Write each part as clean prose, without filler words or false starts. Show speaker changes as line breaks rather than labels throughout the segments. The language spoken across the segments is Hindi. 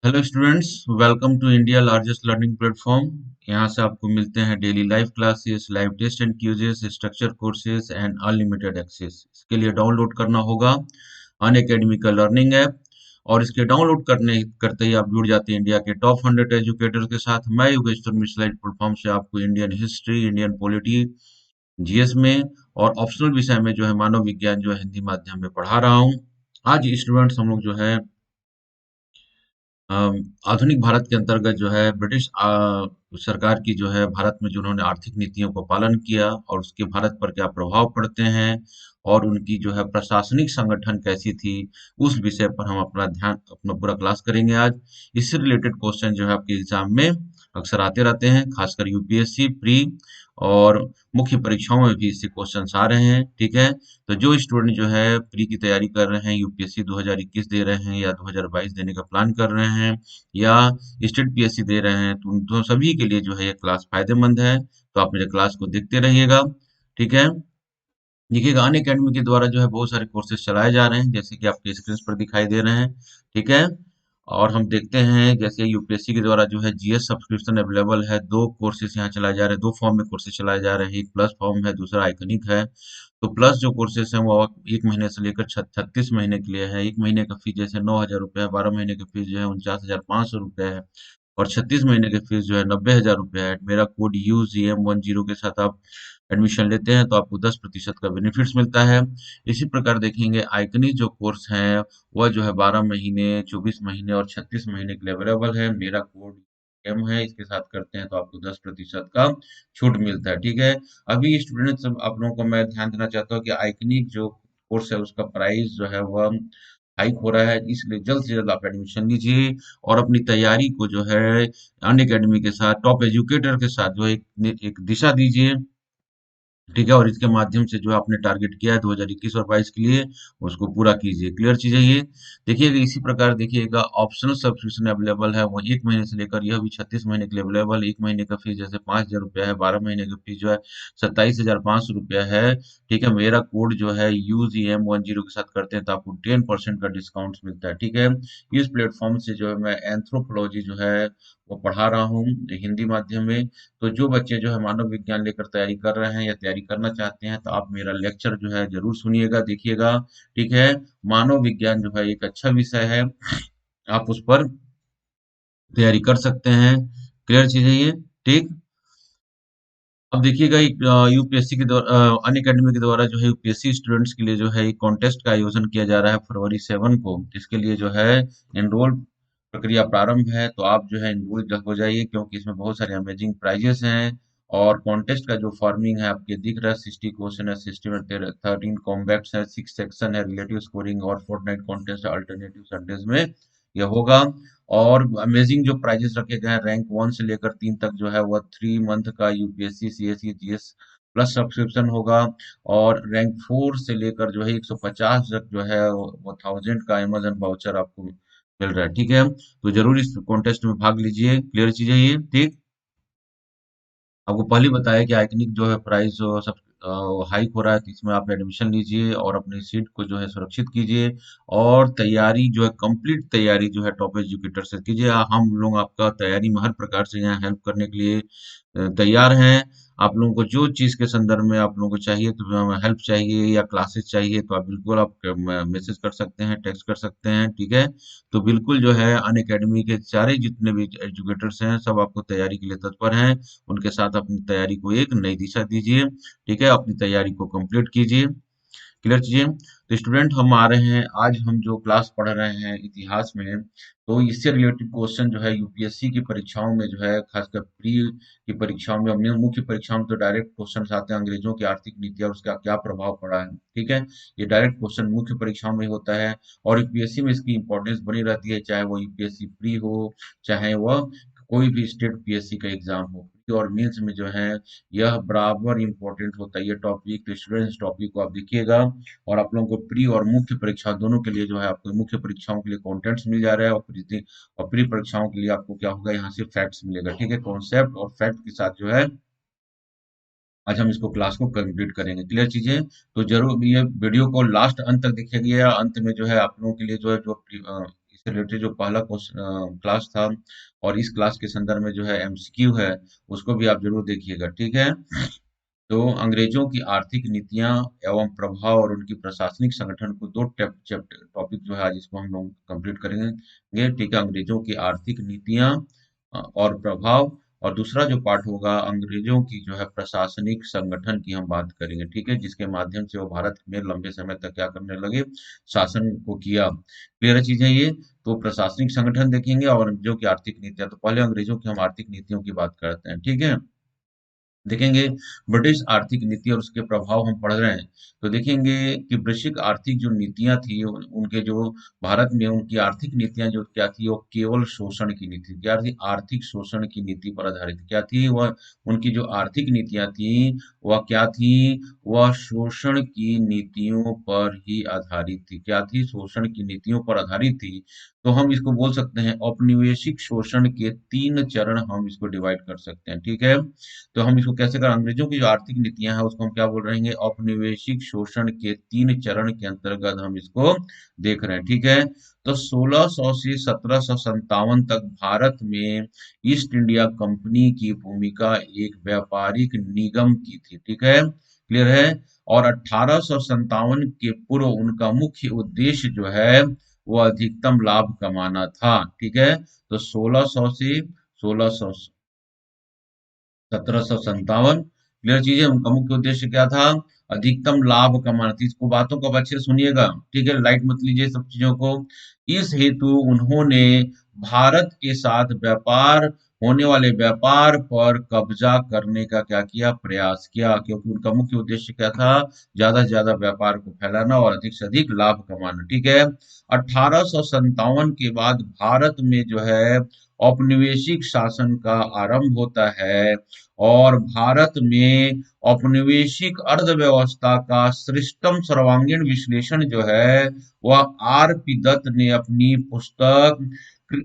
Hello students, welcome to India largest learning platform. यहाँ से आपको मिलते हैं daily live classes, live test and quizzes, structure courses and unlimited access. इसके लिए डाउनलोड करना होगा अनअकैडमी का लर्निंग ऐप। और इसके डाउनलोड करने करते ही आप जुड़ जाते हैं इंडिया के टॉप 100 एजुकेटर्स के साथ। मैं योगेश्वर मिश्रा इस प्लेटफॉर्म से आपको Indian history, Indian polity, GS में और ऑप्शनल विषय में जो है मानव विज्ञान जो है हिंदी माध्यम में पढ़ा रहा हूँ। आज स्टूडेंट्स हम लोग जो है आधुनिक भारत के अंतर्गत जो है ब्रिटिश सरकार की जो है भारत में जो उन्होंने आर्थिक नीतियों को पालन किया और उसके भारत पर क्या प्रभाव पड़ते हैं और उनकी जो है प्रशासनिक संगठन कैसी थी, उस विषय पर हम अपना पूरा क्लास करेंगे आज। इससे रिलेटेड क्वेश्चन जो है आपके एग्जाम में अक्सर आते रहते हैं, खासकर यूपीएससी प्री और मुख्य परीक्षाओं में भी इससे क्वेश्चंस आ रहे हैं। ठीक है, तो जो स्टूडेंट जो है प्री की तैयारी कर रहे हैं, यूपीएससी 2021 दे रहे हैं या 2022 देने का प्लान कर रहे हैं या स्टेट पीएससी दे रहे हैं, तो उन तो सभी के लिए जो है ये क्लास फायदेमंद है। तो आप मेरे क्लास को देखते रहिएगा। ठीक है, देखिएगा अनअकैडमी के द्वारा जो है बहुत सारे कोर्सेज चलाए जा रहे हैं, जैसे कि आपके स्क्रीन पर दिखाई दे रहे हैं। ठीक है, और हम देखते हैं जैसे यूपीएससी के द्वारा जो है जीएस सब्सक्रिप्शन अवेलेबल है। दो कोर्सेज यहाँ चलाए जा रहे हैं, दो फॉर्म में कोर्सेज चलाए जा रहे हैं। एक प्लस फॉर्म है, दूसरा आइकनिक है। तो प्लस जो कोर्सेज हैं वो 1 महीने से लेकर 36 महीने के लिए है। 1 महीने का फीस जैसे 9,000 रुपये है, 12 महीने की फीस जो है 49,500 रुपये है और 36 महीने की फीस जो है 90,000 रुपये है। मेरा कोड UGM10 के साथ आप एडमिशन लेते हैं तो आपको 10% का बेनिफिट्स मिलता है। इसी प्रकार देखेंगे आइकनिक जो कोर्स है वह जो है 12 महीने, 24 महीने और 36 महीने के लिए अवेलेबल है। मेरा कोड एम है, इसके साथ करते हैं तो आपको 10% का छूट मिलता है। ठीक है, अभी स्टूडेंट्स आप लोगों को मैं ध्यान देना चाहता हूँ कि आइकनिक जो कोर्स है उसका प्राइस जो है वह हाइक हो रहा है, इसलिए जल्द से जल्द आप एडमिशन लीजिए और अपनी तैयारी को जो है अनअकैडमी के साथ, टॉप एजुकेटर के साथ जो है एक दिशा दीजिए। ठीक है, और इसके माध्यम से जो आपने टारगेट किया है 2021 और 22 के लिए, उसको पूरा कीजिए। क्लियर चीज है ये। देखिएगा इसी प्रकार देखिएगा ऑप्शनल सब्सक्रिप्शन अवेलेबल है, वो 1 महीने से लेकर यह भी 36 महीने के लिए अवेलेबल है। 1 महीने का फीस जैसे 5,000 रुपया है, 12 महीने का फीस जो है 27,500 रुपया है। ठीक है, मेरा कोड जो है UGM10 के साथ करते हैं तो आपको 10% का डिस्काउंट मिलता है। ठीक है, इस प्लेटफॉर्म से जो है मैं एंथ्रोपोलॉजी जो है वो पढ़ा रहा हूँ हिंदी माध्यम में। तो जो बच्चे जो है मानव विज्ञान लेकर तैयारी कर रहे हैं या तैयारी करना चाहते हैं तो आप मेरा लेक्चर जो है जरूर सुनिएगा, देखिएगा। ठीक है, मानव विज्ञान जो है एक अच्छा विषय है, आप उस पर तैयारी कर सकते हैं। क्लियर चीज है ये। ठीक, अब देखिएगा यूपीएससी के द्वारा अनअकैडमी के द्वारा जो है यूपीएससी स्टूडेंट्स के लिए जो है एक कॉन्टेस्ट का आयोजन किया जा रहा है फरवरी 7 को। इसके लिए जो है एनरोल प्रक्रिया प्रारंभ है, तो आप जो है एनरोल हो जाइए क्योंकि इसमें बहुत सारे अमेजिंग प्राइजेस हैं। और कॉन्टेस्ट का जो फॉर्मिंग है आपके दिख रहा है, 60 क्वेश्चन है, 60 में 13 कॉम्बैट्स है, 6 सेक्शन है, रिलेटिव स्कोरिंग और फोर्टनाइट कॉन्टेस्ट अल्टरनेटिव संडेज में यह होगा। और अमेजिंग जो प्राइजेस रखे गए हैं, रैंक 1 से लेकर 3 तक जो है वह 3 मंथ का UPSC CSC GS plus subscription होगा। और रैंक 4 से लेकर जो है 150 तक जो है वो 1000 का अमेजन वाउचर आपको मिल रहा है। ठीक है, तो जरूर इस कॉन्टेस्ट में भाग लीजिए। क्लियर चीज है ये। ठीक, आपको पहले ही बताया कि आइकनिक जो है प्राइस सब हाइक हो रहा है, तो इसमें आप एडमिशन लीजिए और अपनी सीट को जो है सुरक्षित कीजिए। और तैयारी जो है कंप्लीट तैयारी जो है टॉप एजुकेटर से कीजिए। हम लोग आपका तैयारी में हर प्रकार से यहाँ हेल्प करने के लिए तैयार हैं। आप लोगों को जो चीज़ के संदर्भ में आप लोगों को चाहिए, तो हेल्प चाहिए या क्लासेस चाहिए, तो आप बिल्कुल आप मैसेज कर सकते हैं, टेक्स्ट कर सकते हैं। ठीक है, तो बिल्कुल जो है अनअकैडमी के सारे जितने भी एजुकेटर्स हैं सब आपको तैयारी के लिए तत्पर हैं। उनके साथ अपनी तैयारी को एक नई दिशा दीजिए। ठीक है, अपनी तैयारी को कंप्लीट कीजिए। क्लियर चीजें। तो स्टूडेंट हम आ रहे हैं, आज हम जो क्लास पढ़ रहे हैं इतिहास में, तो इससे रिलेटेड क्वेश्चन जो है यूपीएससी की परीक्षाओं में जो है खासकर प्री की परीक्षाओं में, अपने मुख्य परीक्षाओं में तो डायरेक्ट क्वेश्चन आते हैं अंग्रेजों की आर्थिक नीति और उसका क्या प्रभाव पड़ा है। ठीक है, ये डायरेक्ट क्वेश्चन मुख्य परीक्षाओं में होता है और यूपीएससी में इसकी इंपॉर्टेंस बनी रहती है, चाहे वो यूपीएससी प्री हो, चाहे वह कोई भी स्टेट पीएससी का एग्जाम हो। प्री और मेंस में जो है यह बराबर इंपॉर्टेंट होता है ये टॉपिक। तो स्टूडेंट्स टॉपिक को आप देखिएगा और आप लोगों को प्री और मुख्य परीक्षा दोनों के लिए जो है आपको मुख्य परीक्षाओं के लिए कंटेंट्स मिल जा रहा है और प्री परीक्षाओं के लिए आपको क्या होगा, यहाँ से फैक्ट्स मिलेगा। ठीक है, कॉन्सेप्ट और फैक्ट के साथ जो है आज हम इसको क्लास को कंप्लीट करेंगे। क्लियर चीजें। तो जरूर ये वीडियो को लास्ट अंत तक देखिएगा। अंत में जो है आप लोगों के लिए जो है जो से रिलेटेड जो पहला क्लास था और इस क्लास के संदर्भ में जो है एमसीक्यू है, उसको भी आप जरूर देखिएगा, ठीक है। तो अंग्रेजों की आर्थिक नीतियां एवं प्रभाव और उनकी प्रशासनिक संगठन को दो टॉपिक जो है आज इसको हम लोग कंप्लीट करेंगे, ठीक है। अंग्रेजों की आर्थिक नीतियां और प्रभाव, और दूसरा जो पार्ट होगा अंग्रेजों की जो है प्रशासनिक संगठन की हम बात करेंगे, ठीक है, जिसके माध्यम से वो भारत में लंबे समय तक क्या करने लगे, शासन को किया। क्लियर चीज है ये। तो प्रशासनिक संगठन देखेंगे और अंग्रेजों की आर्थिक नीतियां। तो पहले अंग्रेजों की हम आर्थिक नीतियों की बात करते हैं, ठीक है। देखेंगे ब्रिटिश आर्थिक नीति और उसके प्रभाव हम पढ़ रहे हैं, तो देखेंगे कि वैश्विक आर्थिक जो नीतियां थी उनके जो भारत में उनकी आर्थिक नीतियां जो क्या थी, वो केवल शोषण की नीति क्या थी, आर्थिक शोषण की नीति पर आधारित क्या थी वह, उनकी जो आर्थिक नीतियां थी वह क्या थी, वह शोषण की नीतियों पर ही आधारित थी। क्या थी, शोषण की नीतियों पर आधारित थी। तो हम इसको बोल सकते हैं औपनिवेशिक शोषण के 3 चरण हम इसको डिवाइड कर सकते हैं, ठीक है। तो हम इसको कैसे कर, अंग्रेजों की जो आर्थिक नीतियां हैं उसको हम क्या बोल रहे हैं, औपनिवेशिक शोषण के 3 चरण के अंतर्गत हम इसको देख रहे हैं, ठीक है। तो 1600 से 1757 तक भारत में ईस्ट इंडिया कंपनी की भूमिका एक व्यापारिक निगम की थी, ठीक है, क्लियर है। और 1857 के पूर्व उनका मुख्य उद्देश्य जो है वो अधिकतम लाभ कमाना था, ठीक है। तो 1600 से 1600 1757, क्लियर चीज है। उनका मुख्य उद्देश्य क्या था, अधिकतम लाभ कमाना था। इसको बातों को अब अच्छे से सुनिएगा, ठीक है, लाइट मत लीजिए सब चीजों को। इस हेतु उन्होंने भारत के साथ व्यापार होने वाले व्यापार पर कब्जा करने का क्या किया, प्रयास किया, क्योंकि उनका मुख्य उद्देश्य क्या था, ज्यादा से ज्यादा व्यापार को फैलाना और अधिक से अधिक लाभ कमाना, ठीक है। 1857 के बाद भारत में जो है औपनिवेशिक शासन का आरंभ होता है और भारत में औपनिवेशिक अर्थव्यवस्था का श्रेष्ठतम सर्वांगीण विश्लेषण जो है वह आर पी दत्त ने अपनी पुस्तक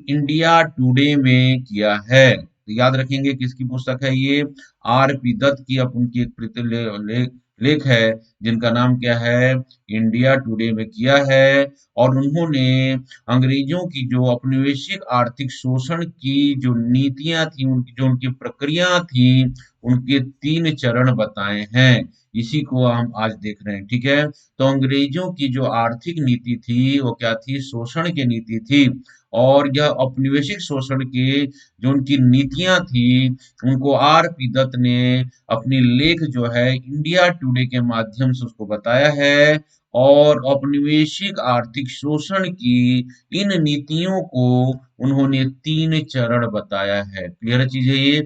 इंडिया टुडे में किया है। तो याद रखेंगे किसकी पुस्तक है ये, आर पी दत्त की। अब उनकी एक लेख है जिनका नाम क्या है, इंडिया टुडे में किया है। और उन्होंने अंग्रेजों की जो औपनिवेशिक आर्थिक शोषण की जो नीतियां थी, उनकी जो उनकी प्रक्रिया थी, उनके 3 चरण बताए हैं। इसी को हम आज देख रहे हैं, ठीक है। तो अंग्रेजों की जो आर्थिक नीति थी वो क्या थी, शोषण की नीति थी। और यह औपनिवेशिक शोषण के जो उनकी नीतियां थी उनको आर पी दत्त ने अपनी लेख जो है इंडिया टुडे के माध्यम से उसको बताया है। और औपनिवेशिक आर्थिक शोषण की इन नीतियों को उन्होंने 3 चरण बताया है। क्लियर चीज है ये।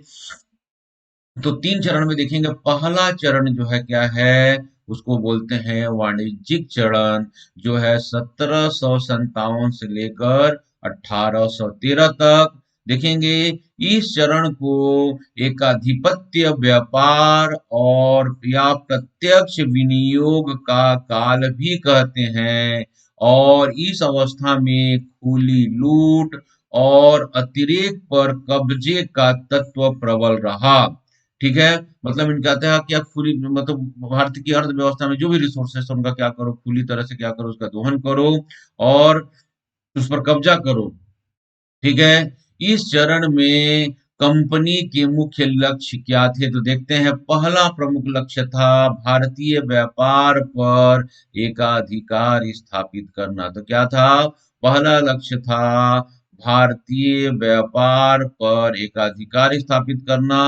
तो 3 चरण में देखेंगे, पहला चरण जो है क्या है, उसको बोलते हैं वाणिज्यिक चरण, जो है 1757 से लेकर 1813 तक। देखेंगे इस चरण को एकाधिपत्य व्यापार और या प्रत्यक्ष विनियोग का काल भी कहते हैं। और इस अवस्था में खुली लूट और अतिरेक पर कब्जे का तत्व प्रबल रहा, ठीक है। मतलब इन कहते हैं कि आप खुली, मतलब भारत की अर्थव्यवस्था में जो भी रिसोर्सेस है उनका क्या करो, खुली तरह से क्या करो, उसका दोहन करो और उस पर कब्जा करो, ठीक है। इस चरण में कंपनी के मुख्य लक्ष्य क्या थे, तो देखते हैं। पहला प्रमुख लक्ष्य था भारतीय व्यापार पर एकाधिकार स्थापित करना। तो क्या था, पहला लक्ष्य था भारतीय व्यापार पर एकाधिकार स्थापित करना।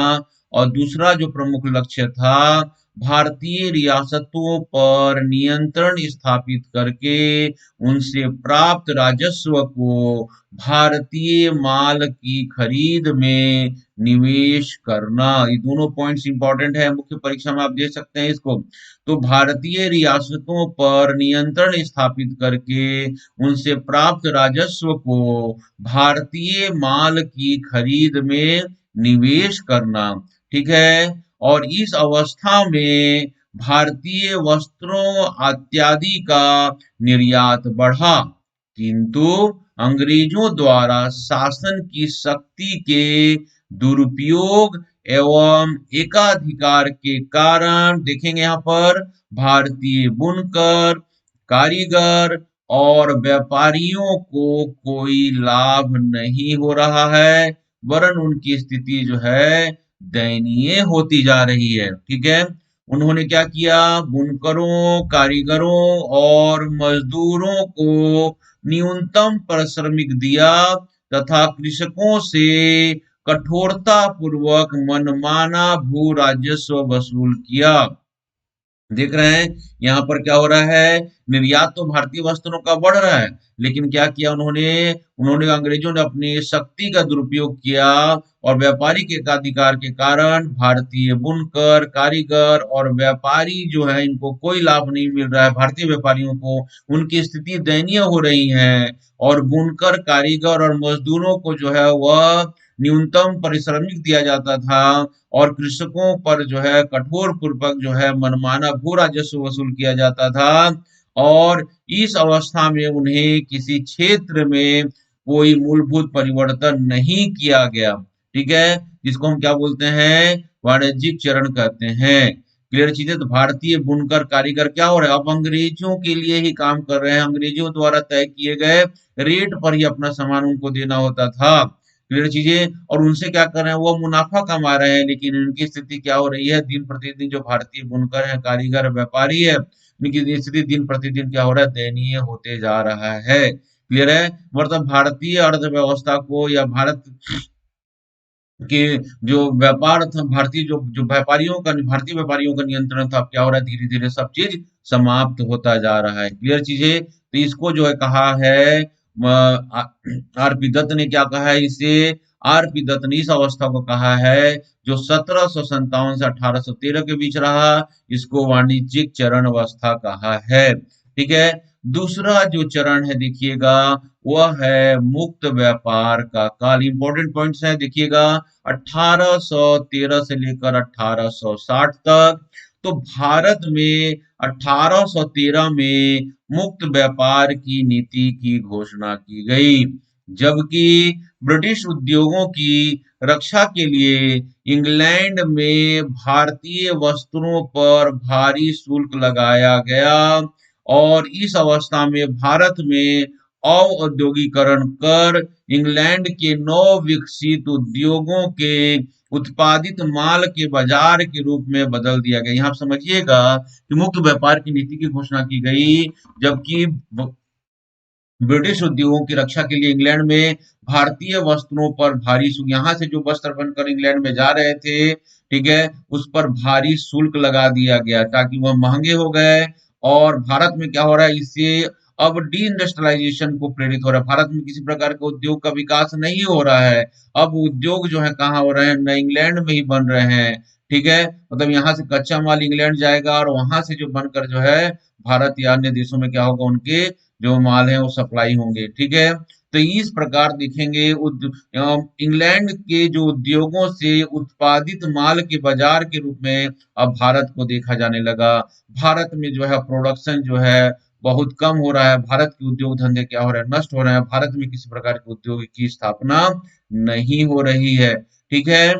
और दूसरा जो प्रमुख लक्ष्य था, भारतीय रियासतों पर नियंत्रण स्थापित करके उनसे प्राप्त राजस्व को भारतीय माल की खरीद में निवेश करना। ये दोनों पॉइंट्स इंपॉर्टेंट है, मुख्य परीक्षा में आप दे सकते हैं इसको। तो भारतीय रियासतों पर नियंत्रण स्थापित करके उनसे प्राप्त राजस्व को भारतीय माल की खरीद में निवेश करना, ठीक है। और इस अवस्था में भारतीय वस्त्रों इत्यादि का निर्यात बढ़ा, किंतु अंग्रेजों द्वारा शासन की शक्ति के दुरुपयोग एवं एकाधिकार के कारण, देखेंगे यहाँ पर, भारतीय बुनकर, कारीगर और व्यापारियों को कोई लाभ नहीं हो रहा है, वरन उनकी स्थिति जो है दयनीय होती जा रही है। ठीक है। उन्होंने क्या किया? बुनकरों, कारीगरों और मजदूरों को न्यूनतम पारिश्रमिक दिया तथा कृषकों से कठोरता पूर्वक मनमाना भू राजस्व वसूल किया। देख रहे हैं यहाँ पर क्या हो रहा है? निर्यात तो भारतीय वस्त्रों का बढ़ रहा है, लेकिन क्या किया उन्होंने? उन्होंने अंग्रेजों ने अपनी शक्ति का दुरुपयोग किया और व्यापारिक एकाधिकार के कारण भारतीय बुनकर, कारीगर और व्यापारी जो है इनको कोई लाभ नहीं मिल रहा है। भारतीय व्यापारियों को उनकी स्थिति दयनीय हो रही है और बुनकर, कारीगर और मजदूरों को जो है वह न्यूनतम पारिश्रमिक दिया जाता था और कृषकों पर जो है कठोर पूर्वक जो है मनमाना भू राजस्व वसूल किया जाता था। और इस अवस्था में उन्हें किसी क्षेत्र में कोई मूलभूत परिवर्तन नहीं किया गया। ठीक है। जिसको हम क्या बोलते हैं? वाणिज्यिक चरण कहते हैं। क्लियर चीजें। तो भारतीय बुनकर, कारीगर क्या हो रहे हैं? अब अंग्रेजों के लिए ही काम कर रहे हैं, अंग्रेजों द्वारा तय किए गए रेट पर ही अपना सामान उनको देना होता था। क्लियर चीजें। और उनसे क्या कर रहे हैं? वो मुनाफा कमा रहे हैं, लेकिन इनकी स्थिति क्या हो रही है? दिन प्रतिदिन जो भारतीय बुनकर है, कारीगर है, व्यापारी है, इनकी स्थिति दिन प्रतिदिन क्या हो रहा है? दयनीय होते जा रहा है। क्लियर है। मतलब भारतीय अर्थव्यवस्था को या भारत के जो व्यापार था, भारतीय जो जो व्यापारियों का भारतीय व्यापारियों का नियंत्रण था, अब क्या हो रहा है? धीरे धीरे सब चीज समाप्त होता जा रहा है। क्लियर चीजें। तो इसको जो है कहा है आरपी दत्त ने क्या कहा है इसे? आरपी दत्त ने इस अवस्था को कहा है जो 1757 से 1813 के बीच रहा, इसको वाणिज्यिक चरण अवस्था कहा है। ठीक है। दूसरा जो चरण है देखिएगा, वह है मुक्त व्यापार का काल। इंपॉर्टेंट पॉइंट्स है देखिएगा, 1813 से लेकर 1860 तक। तो भारत में 1813 में मुक्त व्यापार की नीति की घोषणा की गई, जबकि ब्रिटिश उद्योगों की रक्षा के लिए इंग्लैंड में भारतीय वस्त्रों पर भारी शुल्क लगाया गया और इस अवस्था में भारत में औद्योगिकरण कर इंग्लैंड के नव विकसित उद्योगों के उत्पादित माल के बाजार के रूप में बदल दिया गया। यहाँ आप समझिएगा कि मुक्त व्यापार की नीति की घोषणा की गई, जबकि ब्रिटिश उद्योगों की रक्षा के लिए इंग्लैंड में भारतीय वस्त्रों पर भारी शुल्क, यहाँ से जो वस्त्र बनकर इंग्लैंड में जा रहे थे, ठीक है, उस पर भारी शुल्क लगा दिया गया ताकि वह महंगे हो गए। और भारत में क्या हो रहा है? इससे अब डी इंडस्ट्रियलाइजेशन को प्रेरित हो रहा है। भारत में किसी प्रकार के उद्योग का विकास नहीं हो रहा है। अब उद्योग जो है कहाँ हो रहे हैं? न इंग्लैंड में ही बन रहे हैं। ठीक है। मतलब यहाँ से कच्चा माल इंग्लैंड जाएगा और वहां से जो बनकर जो है भारत या अन्य देशों में क्या होगा? उनके जो माल है वो सप्लाई होंगे। ठीक है। तो इस प्रकार देखेंगे इंग्लैंड के जो उद्योगों से उत्पादित माल के बाजार के रूप में अब भारत को देखा जाने लगा। भारत में जो है प्रोडक्शन जो है बहुत कम हो रहा है। भारत के उद्योग धंधे क्या हो रहे हैं? नष्ट हो रहे हैं। भारत में किसी प्रकार के उद्योग की स्थापना नहीं हो रही है। ठीक है।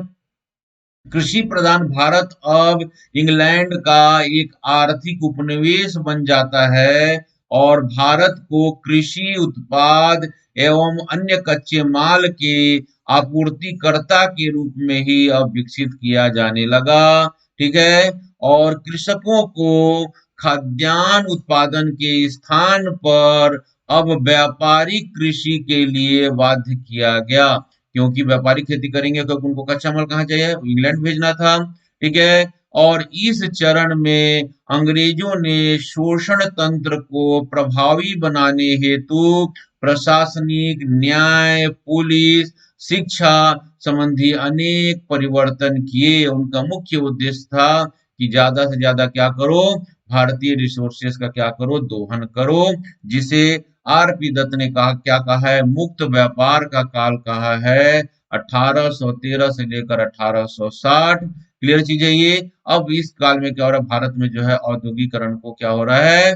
कृषि प्रधान भारत अब इंग्लैंड का एक आर्थिक उपनिवेश बन जाता है और भारत को कृषि उत्पाद एवं अन्य कच्चे माल के आपूर्तिकर्ता के रूप में ही अब विकसित किया जाने लगा। ठीक है। और कृषकों को खाद्यान्न उत्पादन के स्थान पर अब व्यापारिक कृषि के लिए बाध्य किया गया, क्योंकि व्यापारिक खेती करेंगे तो उनको कच्चा माल कहाँ चाहिए? इंग्लैंड भेजना था। ठीक है। और इस चरण में अंग्रेजों ने शोषण तंत्र को प्रभावी बनाने हेतु प्रशासनिक, न्याय, पुलिस, शिक्षा संबंधी अनेक परिवर्तन किए। उनका मुख्य उद्देश्य था कि ज्यादा से ज्यादा क्या करो? भारतीय रिसोर्सेस का क्या करो? दोहन करो, जिसे आरपी दत्त ने कहा, क्या कहा है? मुक्त व्यापार का काल कहा है 1813 से लेकर 1860। क्लियर चीजें ये। अब इस काल में क्या हो रहा है? भारत में जो है औद्योगिकरण को क्या हो रहा है?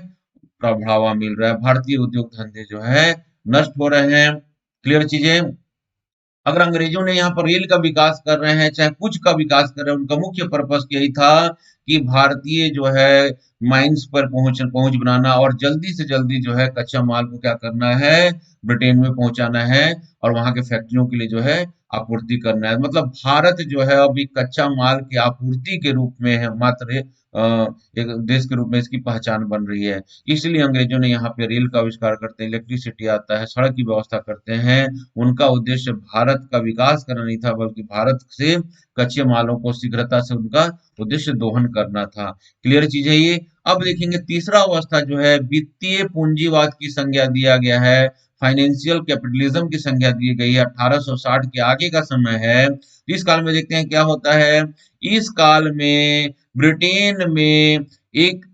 बढ़ावा मिल रहा है। भारतीय उद्योग धंधे जो है नष्ट हो रहे हैं। क्लियर चीजें। अगर अंग्रेजों ने यहाँ पर रेल का विकास कर रहे हैं, चाहे कुछ का विकास कर रहे हैं, उनका मुख्य पर्पस यही था कि भारतीय जो है माइंस पर पहुंच पहुंच बनाना और जल्दी से जल्दी जो है कच्चा माल को क्या करना है, ब्रिटेन में पहुंचाना है और वहां के फैक्ट्रियों के लिए जो है आपूर्ति करना है। मतलब भारत जो है अभी कच्चा माल की आपूर्ति के रूप में है मात्र अ, एक देश के रूप में इसकी पहचान बन रही है। इसलिए अंग्रेजों ने यहाँ पे रेल का आविष्कार करते हैं, इलेक्ट्रिसिटी आता है, सड़क की व्यवस्था करते हैं। उनका उद्देश्य भारत का विकास करना नहीं था, बल्कि भारत से कच्चे मालों को शीघ्रता से उनका उद्देश्य दोहन करना था। क्लियर चीज है ये। अब देखेंगे तीसरा अवस्था जो है वित्तीय पूंजीवाद की संज्ञा दिया गया है, फाइनेंशियल कैपिटलिज्म की संज्ञा दी गई है, 1860 के आगे का समय है। इस काल में देखते हैं क्या होता है। इस काल में ब्रिटेन में एक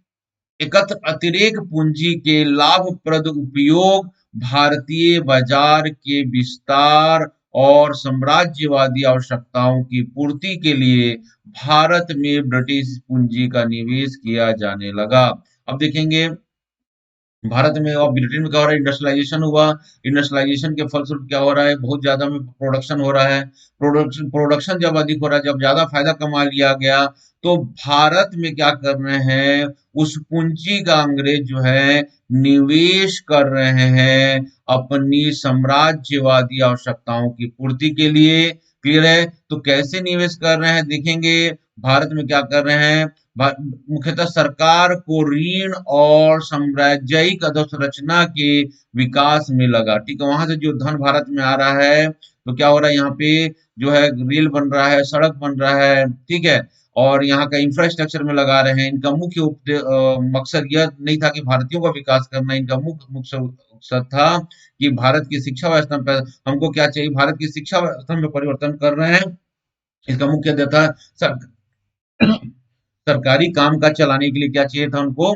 एकत्र अतिरेक पूंजी के लाभप्रद उपयोग, भारतीय बाजार के विस्तार और साम्राज्यवादी आवश्यकताओं की पूर्ति के लिए भारत में ब्रिटिश पूंजी का निवेश किया जाने लगा। अब देखेंगे भारत में और ब्रिटेन में क्या हो रहा है, इंडस्ट्रियलाइजेशन हुआ। इंडस्ट्रियलाइजेशन के फलस्वरूप क्या हो रहा है, बहुत ज्यादा में प्रोडक्शन हो रहा है। प्रोडक्शन प्रोडक्शन जब अधिक हो रहा है, जब ज्यादा फायदा कमा लिया गया, तो भारत में क्या कर रहे हैं, उस पूंजी का अंग्रेज जो है निवेश कर रहे हैं अपनी साम्राज्यवादी आवश्यकताओं की पूर्ति के लिए। क्लियर है। तो कैसे निवेश कर रहे हैं देखेंगे। भारत में क्या कर रहे हैं, मुख्यतः सरकार को ऋण और साम्राज्यिक अधोसंरचना के विकास में लगा। ठीक है, वहां से जो धन भारत में आ रहा है, तो क्या हो रहा है, यहाँ पे जो है रेल बन रहा है, सड़क बन रहा है, ठीक है, और यहाँ का इंफ्रास्ट्रक्चर में लगा रहे हैं। इनका मुख्य मकसद यह नहीं था कि भारतीयों का विकास करना, इनका मुख्य मकसद था कि भारत की शिक्षा व्यवस्था पर, हमको क्या चाहिए, भारत की शिक्षा व्यवस्था में परिवर्तन कर रहे हैं। इसका मुख्य उद्देश्य था सरकारी काम काज चलाने के लिए क्या चाहिए था उनको,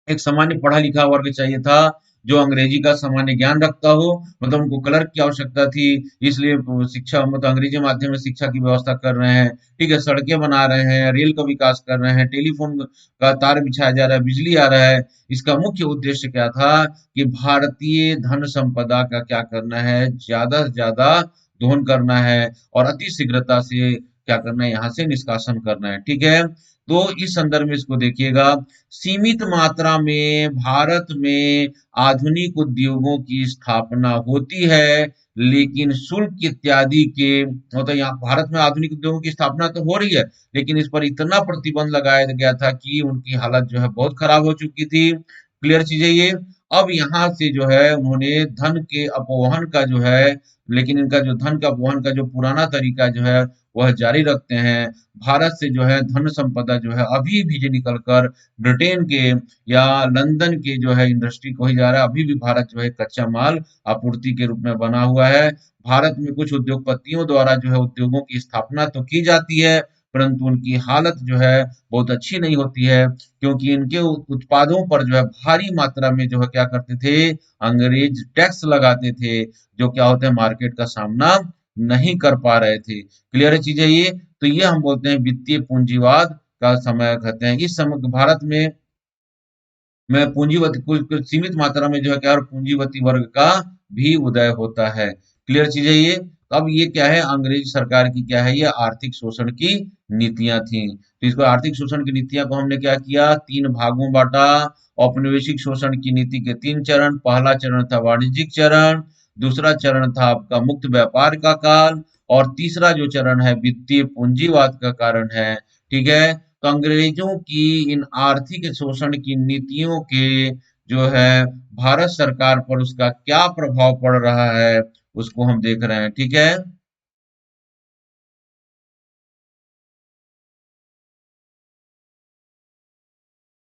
एक सामान्य पढ़ा लिखा वर्ग चाहिए था, जो अंग्रेजी का सामान्य ज्ञान रखता हो। मतलब उनको क्लर्क की आवश्यकता थी, इसलिए शिक्षा मतलब अंग्रेजी माध्यम में शिक्षा की व्यवस्था कर रहे हैं। ठीक है, सड़कें बना रहे हैं, रेल का विकास कर रहे हैं, टेलीफोन का तार बिछाया जा रहा है, बिजली आ रहा है। इसका मुख्य उद्देश्य क्या था कि भारतीय धन संपदा का क्या करना है, ज्यादा से ज्यादा दोहन करना है और अति शीघ्रता से क्या करना है, यहाँ से निष्कासन करना है। ठीक है, तो इस संदर्भ में इसको देखिएगा। सीमित मात्रा में भारत में आधुनिक उद्योगों की स्थापना होती है, लेकिन शुल्क इत्यादि के, मतलब यहाँ भारत में आधुनिक उद्योगों की स्थापना तो हो रही है, लेकिन इस पर इतना प्रतिबंध लगाया गया था कि उनकी हालत जो है बहुत खराब हो चुकी थी। क्लियर चीज है ये। अब यहाँ से जो है उन्होंने धन के अपवहन का जो है, लेकिन इनका जो धन का अपवहन का जो पुराना तरीका जो है वह जारी रखते हैं। भारत से जो है धन संपदा जो है अभी भी जो निकल कर ब्रिटेन के या लंदन के जो है इंडस्ट्री को ही जा रहा है। अभी भी भारत जो है कच्चा माल आपूर्ति के रूप में बना हुआ है। भारत में कुछ उद्योगपतियों द्वारा जो है उद्योगों की स्थापना तो की जाती है, परंतु उनकी हालत जो है बहुत अच्छी नहीं होती है, क्योंकि इनके उत्पादों पर जो है भारी मात्रा में जो है क्या करते थे, अंग्रेज टैक्स लगाते थे, जो क्या होता है मार्केट का सामना नहीं कर पा रहे थे। क्लियर चीज है ये। तो ये हम बोलते हैं वित्तीय पूंजीवाद का समय कहते हैं। इस समय भारत में पूंजीवती कुछ सीमित मात्रा में जो है क्या, और पूंजीवती वर्ग का भी उदय होता है। क्लियर चीज है ये। तो अब ये क्या है, अंग्रेज सरकार की क्या है, ये आर्थिक शोषण की नीतियां थी। तो इसको आर्थिक शोषण की नीतियां को हमने क्या किया, तीन भागों में बांटा। औपनिवेशिक शोषण की नीति के तीन चरण। पहला चरण था वाणिज्यिक चरण, दूसरा चरण था आपका मुक्त व्यापार का काल, और तीसरा जो चरण है वित्तीय पूंजीवाद का कारण है। ठीक है, तो अंग्रेजों की इन आर्थिक शोषण की नीतियों के जो है भारत सरकार पर उसका क्या प्रभाव पड़ रहा है, उसको हम देख रहे हैं। ठीक है।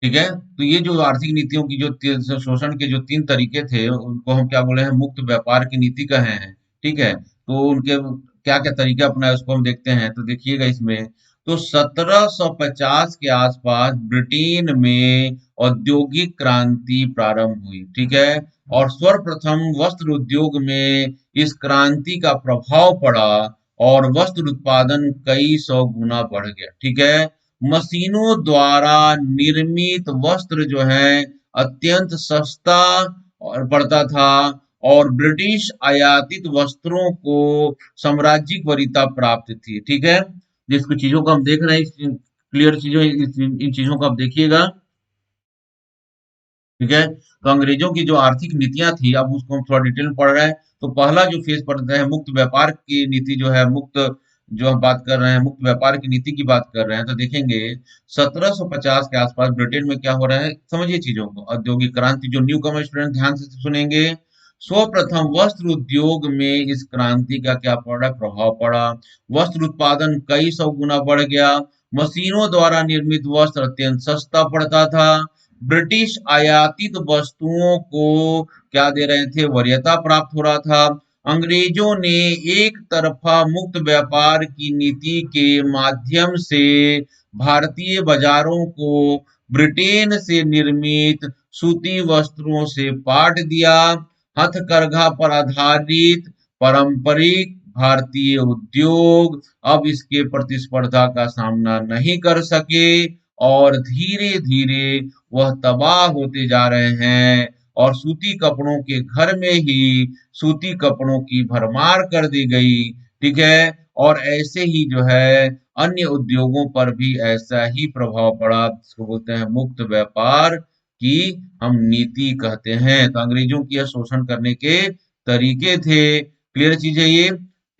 ठीक है, तो ये जो आर्थिक नीतियों की जो शोषण के जो तीन तरीके थे, उनको हम क्या बोले हैं, मुक्त व्यापार की नीति कहे हैं। ठीक है, तो उनके क्या क्या तरीके अपनाए उसको हम देखते हैं। तो देखिएगा इसमें, तो 1750 के आसपास ब्रिटेन में औद्योगिक क्रांति प्रारंभ हुई। ठीक है, और सर्वप्रथम वस्त्र उद्योग में इस क्रांति का प्रभाव पड़ा और वस्त्र उत्पादन कई सौ गुना बढ़ गया। ठीक है, मशीनों द्वारा निर्मित वस्त्र जो है अत्यंत सस्ता और पड़ता था, और ब्रिटिश आयातित वस्त्रों को साम्राज्यिक वरीयता प्राप्त थी। ठीक है, जिसको चीजों को हम देख रहे हैं, क्लियर चीजों इन चीजों को आप देखिएगा। ठीक है, तो अंग्रेजों की जो आर्थिक नीतियां थी, अब उसको हम थोड़ा डिटेल में पढ़ रहे हैं। तो पहला जो फेज पढ़ते हैं, मुक्त व्यापार की नीति जो है, मुक्त जो हम बात कर रहे हैं, मुक्त व्यापार की नीति की बात कर रहे हैं, तो देखेंगे 1750 के आसपास ब्रिटेन में क्या हो रहा है, समझिए चीजों को। औद्योगिक क्रांति, जो न्यू कमर स्टूडेंट ध्यान से सुनेंगे, सर्वप्रथम वस्त्र उद्योग में इस क्रांति का क्या पड़ा, प्रभाव पड़ा। वस्त्र उत्पादन कई सौ गुना बढ़ गया। मशीनों द्वारा निर्मित वस्त्र अत्यंत सस्ता पड़ता था। ब्रिटिश आयातित वस्तुओं को क्या दे रहे थे, वरीयता प्राप्त हो रहा था। अंग्रेजों ने एक तरफा मुक्त व्यापार की नीति के माध्यम से भारतीय बाजारों को ब्रिटेन से निर्मित सूती वस्त्रों से पाट दिया। हथकरघा पर आधारित पारंपरिक भारतीय उद्योग अब इसके प्रतिस्पर्धा का सामना नहीं कर सके और धीरे धीरे वह तबाह होते जा रहे हैं, और सूती कपड़ों के घर में ही सूती कपड़ों की भरमार कर दी गई। ठीक है, और ऐसे ही जो है अन्य उद्योगों पर भी ऐसा ही प्रभाव पड़ा, जिसको बोलते हैं मुक्त व्यापार की हम नीति कहते हैं। तो अंग्रेजों की यह शोषण करने के तरीके थे। क्लियर चीज है ये।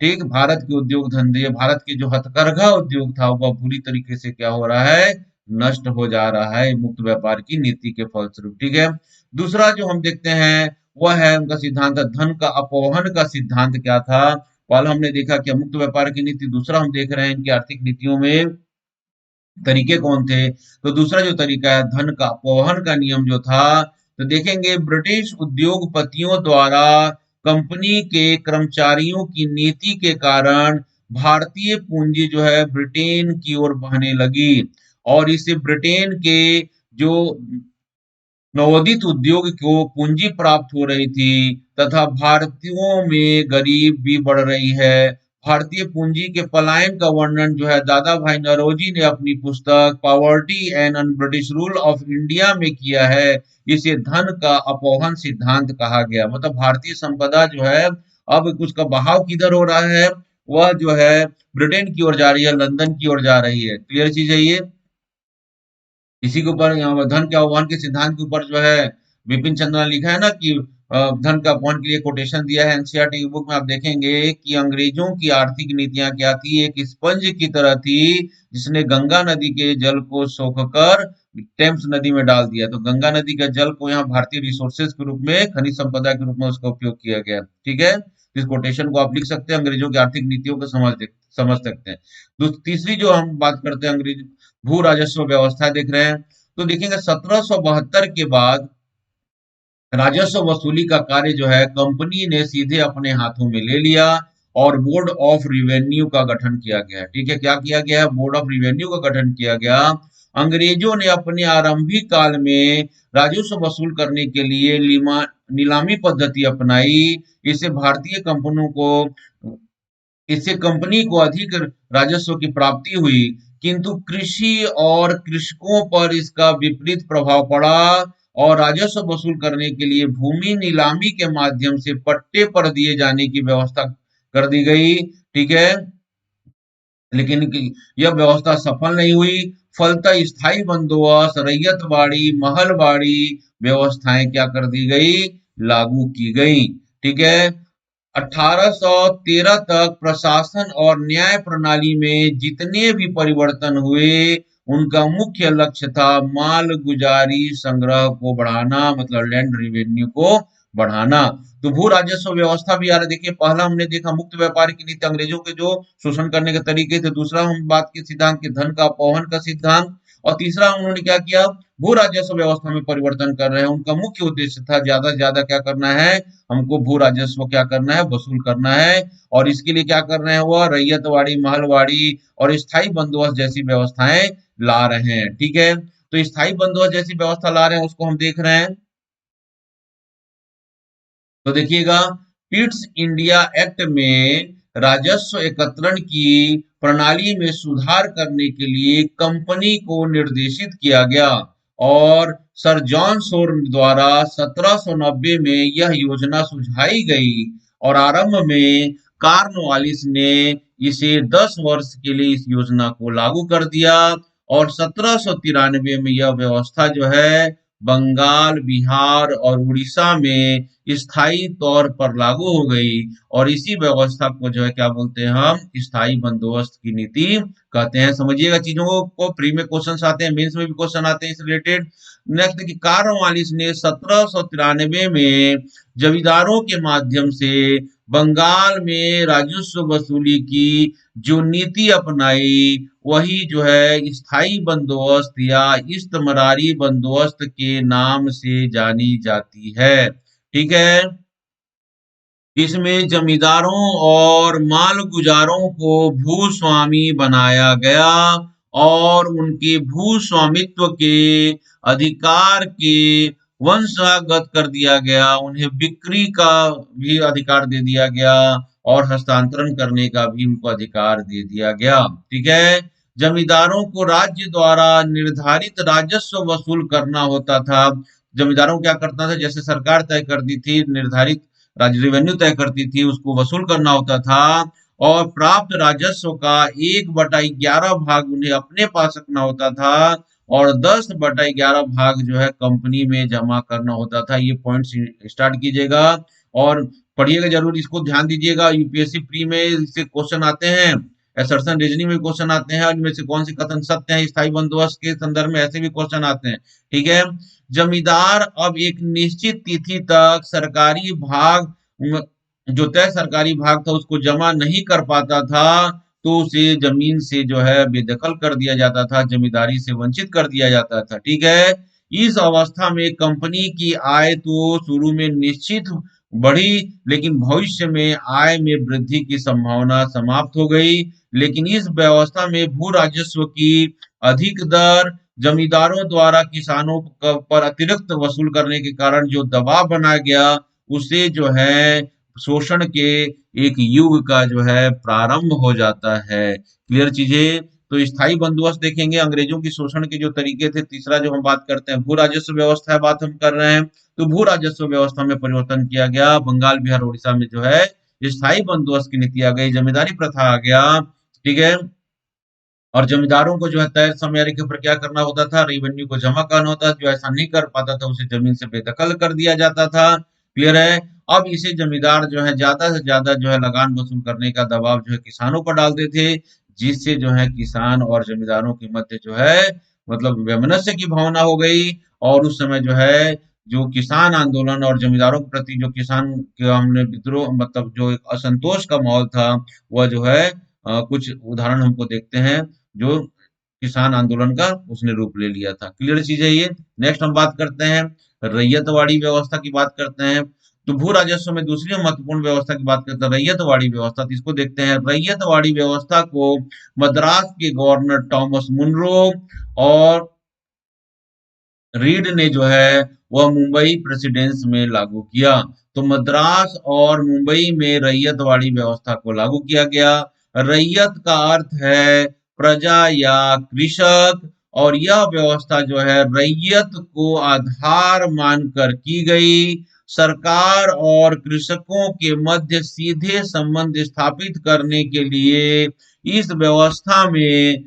ठीक, भारत के उद्योग धंधे, भारत के जो हथकरघा उद्योग था, वह बुरी तरीके से क्या हो रहा है, नष्ट हो जा रहा है मुक्त व्यापार की नीति के फलस्वरूप। ठीक है, दूसरा जो हम देखते हैं वह है उनका सिद्धांत, धन का अपवहन का सिद्धांत क्या था। पहले हमने देखा कि मुक्त व्यापार की नीति, दूसरा हम देख रहे हैं इनकी आर्थिक नीतियों में तरीके कौन थे। तो दूसरा जो तरीका है, धन का अपवहन का नियम जो था, तो देखेंगे ब्रिटिश उद्योगपतियों द्वारा कंपनी के कर्मचारियों की नीति के कारण भारतीय पूंजी जो है ब्रिटेन की ओर बहने लगी, और इससे ब्रिटेन के जो नवोदित उद्योग को पूंजी प्राप्त हो रही थी, तथा भारतीयों में गरीब भी बढ़ रही है। भारतीय पूंजी के पलायन का वर्णन जो है दादा भाई नौरोजी ने अपनी पुस्तक poverty and un British rule of India में किया है। इसे धन का अपवहन सिद्धांत कहा गया। मतलब भारतीय संपदा जो है, अब उसका बहाव किधर हो रहा है, वह जो है ब्रिटेन की ओर जा रही है, लंदन की ओर जा रही है। क्लियर चीज है ये। इसी के ऊपर यहाँ धन के आह्वान के सिद्धांत के ऊपर जो है विपिन चंद्र ने लिखा है ना कि धन का आह्वान के लिए कोटेशन दिया है। एनसीईआरटी की बुक में आप देखेंगे कि अंग्रेजों की आर्थिक नीतियां क्या थी, एक स्पंज की तरह थी, जिसने गंगा नदी के जल को सोखकर टेम्स नदी में डाल दिया। तो गंगा नदी के जल को यहाँ भारतीय रिसोर्सेज के रूप में, खनिज संपदा के रूप में उसका उपयोग किया गया। ठीक है, इस कोटेशन को आप लिख सकते हैं, अंग्रेजों की आर्थिक नीतियों को समझ सकते हैं। तीसरी जो हम बात करते हैं अंग्रेज भू राजस्व व्यवस्था देख रहे हैं, तो देखेंगे 1772 के बाद राजस्व वसूली का कार्य जो है कंपनी ने सीधे अपने हाथों में ले लिया, और बोर्ड ऑफ रिवेन्यू का गठन किया गया। ठीक है, क्या किया गया है, बोर्ड ऑफ रिवेन्यू का गठन किया गया। अंग्रेजों ने अपने आरंभिक काल में राजस्व वसूल करने के लिए नीलामी पद्धति अपनाई। इससे भारतीय कंपनियों को इससे कंपनी को अधिक राजस्व की प्राप्ति हुई, किंतु कृषि और कृषकों पर इसका विपरीत प्रभाव पड़ा, और राजस्व वसूल करने के लिए भूमि नीलामी के माध्यम से पट्टे पर दिए जाने की व्यवस्था कर दी गई। ठीक है, लेकिन यह व्यवस्था सफल नहीं हुई। फलतः स्थायी बंदोबस्त, रैयतवाड़ी, महलवाड़ी व्यवस्थाएं क्या कर दी गई, लागू की गई। ठीक है, 1813 तक प्रशासन और न्याय प्रणाली में जितने भी परिवर्तन हुए, उनका मुख्य लक्ष्य था माल गुजारी संग्रह को बढ़ाना, मतलब लैंड रेवेन्यू को बढ़ाना। तो भू राजस्व व्यवस्था भी आ रहा है। देखिए, पहला हमने देखा मुक्त व्यापार की नीति, अंग्रेजों के जो शोषण करने के तरीके थे। दूसरा हम बात की सिद्धांत के धन का अपवहन का सिद्धांत। और तीसरा उन्होंने क्या किया, भू राजस्व व्यवस्था में परिवर्तन कर रहे हैं। उनका मुख्य उद्देश्य था ज्यादा से ज्यादा क्या करना है, हमको भू राजस्व क्या करना है, वसूल करना है। और इसके लिए क्या कर रहे हैं, वह रैयतवाड़ी, महलवाड़ी और स्थायी बंदोबस्त जैसी व्यवस्थाएं ला रहे हैं। ठीक है, तो स्थायी बंदोबस्त जैसी व्यवस्था ला रहे हैं, उसको हम देख रहे हैं। तो देखिएगा, पिट्स इंडिया एक्ट में राजस्व एकत्रण की प्रणाली में सुधार करने के लिए कंपनी को निर्देशित किया गया, और सर जॉन शोर द्वारा 1790 में यह योजना सुझाई गई, और आरंभ में कॉर्नवालिस ने इसे 10 वर्ष के लिए इस योजना को लागू कर दिया। और 1793 में यह व्यवस्था जो है बंगाल, बिहार और उड़ीसा में स्थायी तौर पर लागू हो गई। और इसी व्यवस्था को जो है क्या बोलते हैं हम, स्थायी बंदोबस्त की नीति कहते हैं। समझिएगा चीजों को, प्री में क्वेश्चन आते हैं, मेंस में भी क्वेश्चन आते हैं इस रिलेटेड। नेक्स्ट कि कार्नवालिस ने 1793 में जमींदारों के माध्यम से बंगाल में राजस्व वसूली की जो नीति अपनाई, वही जो है स्थायी बंदोबस्त या इस्तमरारी बंदोबस्त के नाम से जानी जाती है। ठीक है। इसमें जमींदारों और मालगुजारों को भूस्वामी बनाया गया और उनके भूस्वामित्व के अधिकार के वंशागत कर दिया गया। उन्हें बिक्री का भी अधिकार दे दिया गया और हस्तांतरण करने का भी उनको अधिकार दे दिया गया। ठीक है। जमींदारों को राज्य द्वारा निर्धारित राजस्व वसूल करना होता था। जमींदारों को क्या करता था, जैसे सरकार तय करती थी, निर्धारित राज्य रेवेन्यू तय करती थी, उसको वसूल करना होता था। और प्राप्त राजस्व का 1/11 भाग उन्हें अपने पास रखना होता था और 10/11 भाग जो है कंपनी में जमा करना होता था। ये पॉइंट स्टार्ट कीजिएगा और पढ़िएगा जरूर, इसको ध्यान दीजिएगा। यूपीएससी प्री में इससे क्वेश्चन आते हैं, असर्शन रीजनिंग में क्वेश्चन आते हैं, इनमें से कौन सी कथन सत्य है स्थायी बंदोबस्त के संदर्भ में, ऐसे भी क्वेश्चन आते हैं। ठीक है। जमींदार अब एक निश्चित तिथि तक सरकारी भाग, जो तय सरकारी भाग था, उसको जमा नहीं कर पाता था तो उसे जमीन से जो है बेदखल कर दिया जाता था, जमींदारी से वंचित कर दिया जाता था। ठीक है। इस अवस्था में कंपनी की आय तो शुरू में निश्चित बढ़ी, लेकिन भविष्य में आय में वृद्धि की संभावना समाप्त हो गई। लेकिन इस व्यवस्था में भू राजस्व की अधिक दर, जमींदारों द्वारा किसानों पर अतिरिक्त वसूल करने के कारण जो दबाव बनाया गया, उसे जो है शोषण के एक युग का जो है प्रारंभ हो जाता है। क्लियर चीजें। तो स्थायी बंदोबस्त देखेंगे, अंग्रेजों की शोषण के जो तरीके थे। तीसरा जो हम बात करते हैं भू राजस्व व्यवस्था, बात हम कर रहे हैं, तो भू राजस्व व्यवस्था में परिवर्तन किया गया। बंगाल, बिहार, उड़ीसा में जो है स्थायी बंदोबस्त की नीति आ गई, जमींदारी प्रथा आ गया। ठीक है। और जमींदारों को जो है तय समय के ऊपर क्या करना होता था, रेवेन्यू को जमा करना होता था। जो ऐसा नहीं कर पाता था उसे जमीन से बेदखल कर दिया जाता था। क्लियर है। अब इसे जमींदार जो है ज्यादा से ज्यादा जो है लगान वसूल करने का दबाव जो है किसानों पर डालते थे, जिससे जो है किसान और जमींदारों के मध्य जो है मतलब वैमनस्य की भावना हो गई। और उस समय जो है जो किसान आंदोलन और जमींदारों के प्रति जो किसान के हमने विद्रोह, मतलब जो एक असंतोष का माहौल था, वह जो है कुछ उदाहरण हमको देखते हैं जो किसान आंदोलन का उसने रूप ले लिया था। क्लियर चीज है ये। नेक्स्ट हम बात करते हैं रैयतवाड़ी व्यवस्था की, बात करते हैं। तो भू राजस्व में दूसरी महत्वपूर्ण व्यवस्था की बात करते हैं रैयतवाड़ी व्यवस्था। तो इसको देखते हैं। रैयतवाड़ी व्यवस्था को मद्रास के गवर्नर थॉमस मुनरो और रीड ने जो है वह मुंबई प्रेसिडेंस में लागू किया। तो मद्रास और मुंबई में रैयतवाड़ी व्यवस्था को लागू किया गया। रैयत का अर्थ है प्रजा या कृषक, और यह व्यवस्था जो है रैयत को आधार मानकर की गई। सरकार और कृषकों के मध्य सीधे संबंध स्थापित करने के लिए इस व्यवस्था में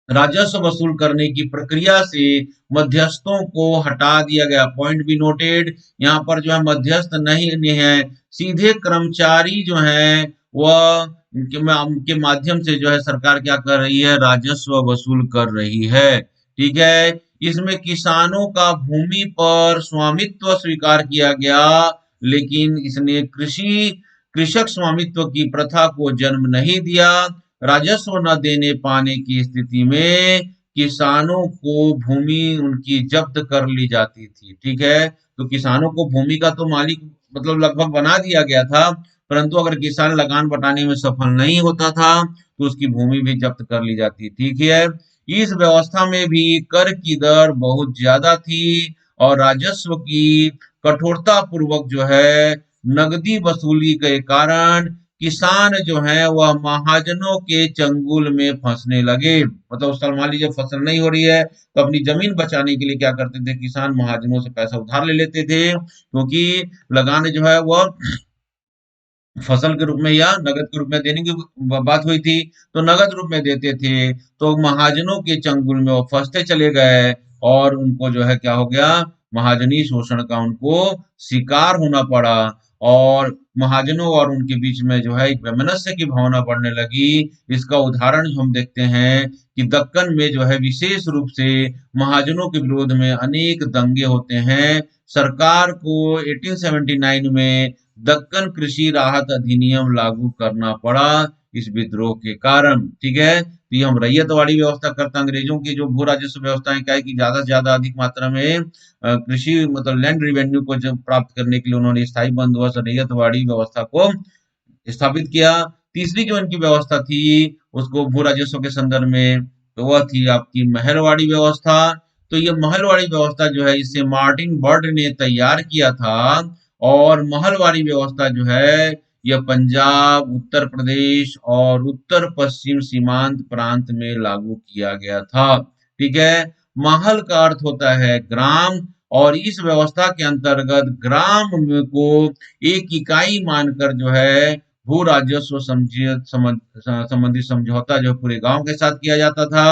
राजस्व वसूल करने की प्रक्रिया से मध्यस्थों को हटा दिया गया। पॉइंट भी नोटेड, यहाँ पर जो है मध्यस्थ नहीं है, सीधे कर्मचारी जो है वह के माध्यम से जो है सरकार क्या कर रही है, राजस्व वसूल कर रही है। ठीक है। इसमें किसानों का भूमि पर स्वामित्व स्वीकार किया गया, लेकिन इसने कृषक स्वामित्व की प्रथा को जन्म नहीं दिया। राजस्व न देने पाने की स्थिति में किसानों को भूमि उनकी जब्त कर ली जाती थी। ठीक है। तो किसानों को भूमि का तो मालिक मतलब लगभग बना दिया गया था, परंतु अगर किसान लगान पटाने में सफल नहीं होता था तो उसकी भूमि भी जब्त कर ली जाती। ठीक है। इस व्यवस्था में भी कर की दर बहुत ज्यादा थी और राजस्व की कठोरता पूर्वक जो है नगदी वसूली के कारण किसान जो है वह महाजनों के चंगुल में फंसने लगे। मतलब उस साल मान लीजिए फसल नहीं हो रही है तो अपनी जमीन बचाने के लिए क्या करते थे, किसान महाजनों से पैसा उधार ले लेते थे, क्योंकि लगान जो है वह फसल के रूप में या नगद के रूप में देने की बात हुई थी। तो नगद रूप में देते थे, तो महाजनों के चंगुल में वो फंसते चले गए और उनको जो है क्या हो गया, महाजनी शोषण का उनको शिकार होना पड़ा। और महाजनों और उनके बीच में जो है एक वैमनस्य की भावना बढ़ने लगी। इसका उदाहरण जो हम देखते हैं कि दक्कन में जो है विशेष रूप से महाजनों के विरोध में अनेक दंगे होते हैं। सरकार को 1879 में दक्कन कृषि राहत अधिनियम लागू करना पड़ा इस विद्रोह के कारण। ठीक है, तो ये हम रैयतवाड़ी व्यवस्था करते हैं। अंग्रेजों की जो भू राजस्व व्यवस्था है क्या है कि ज्यादा से ज्यादा अधिक मात्रा में कृषि मतलब लैंड रिवेन्यू को जब प्राप्त करने के लिए उन्होंने स्थायी बंदोबस्त और रैयतवाड़ी व्यवस्था को स्थापित किया। तीसरी जो इनकी व्यवस्था थी उसको भू राजस्व के संदर्भ में, तो वह थी आपकी महलवाड़ी व्यवस्था। तो ये महलवाड़ी व्यवस्था जो है इसे मार्टिन बर्ड ने तैयार किया था। और महलवाड़ी व्यवस्था जो है यह पंजाब, उत्तर प्रदेश और उत्तर पश्चिम सीमांत प्रांत में लागू किया गया था। ठीक है, महल का अर्थ होता है ग्राम, और इस व्यवस्था के अंतर्गत ग्राम को एक इकाई मानकर जो है भू राजस्व संबंधी समझौता जो पूरे गांव के साथ किया जाता था।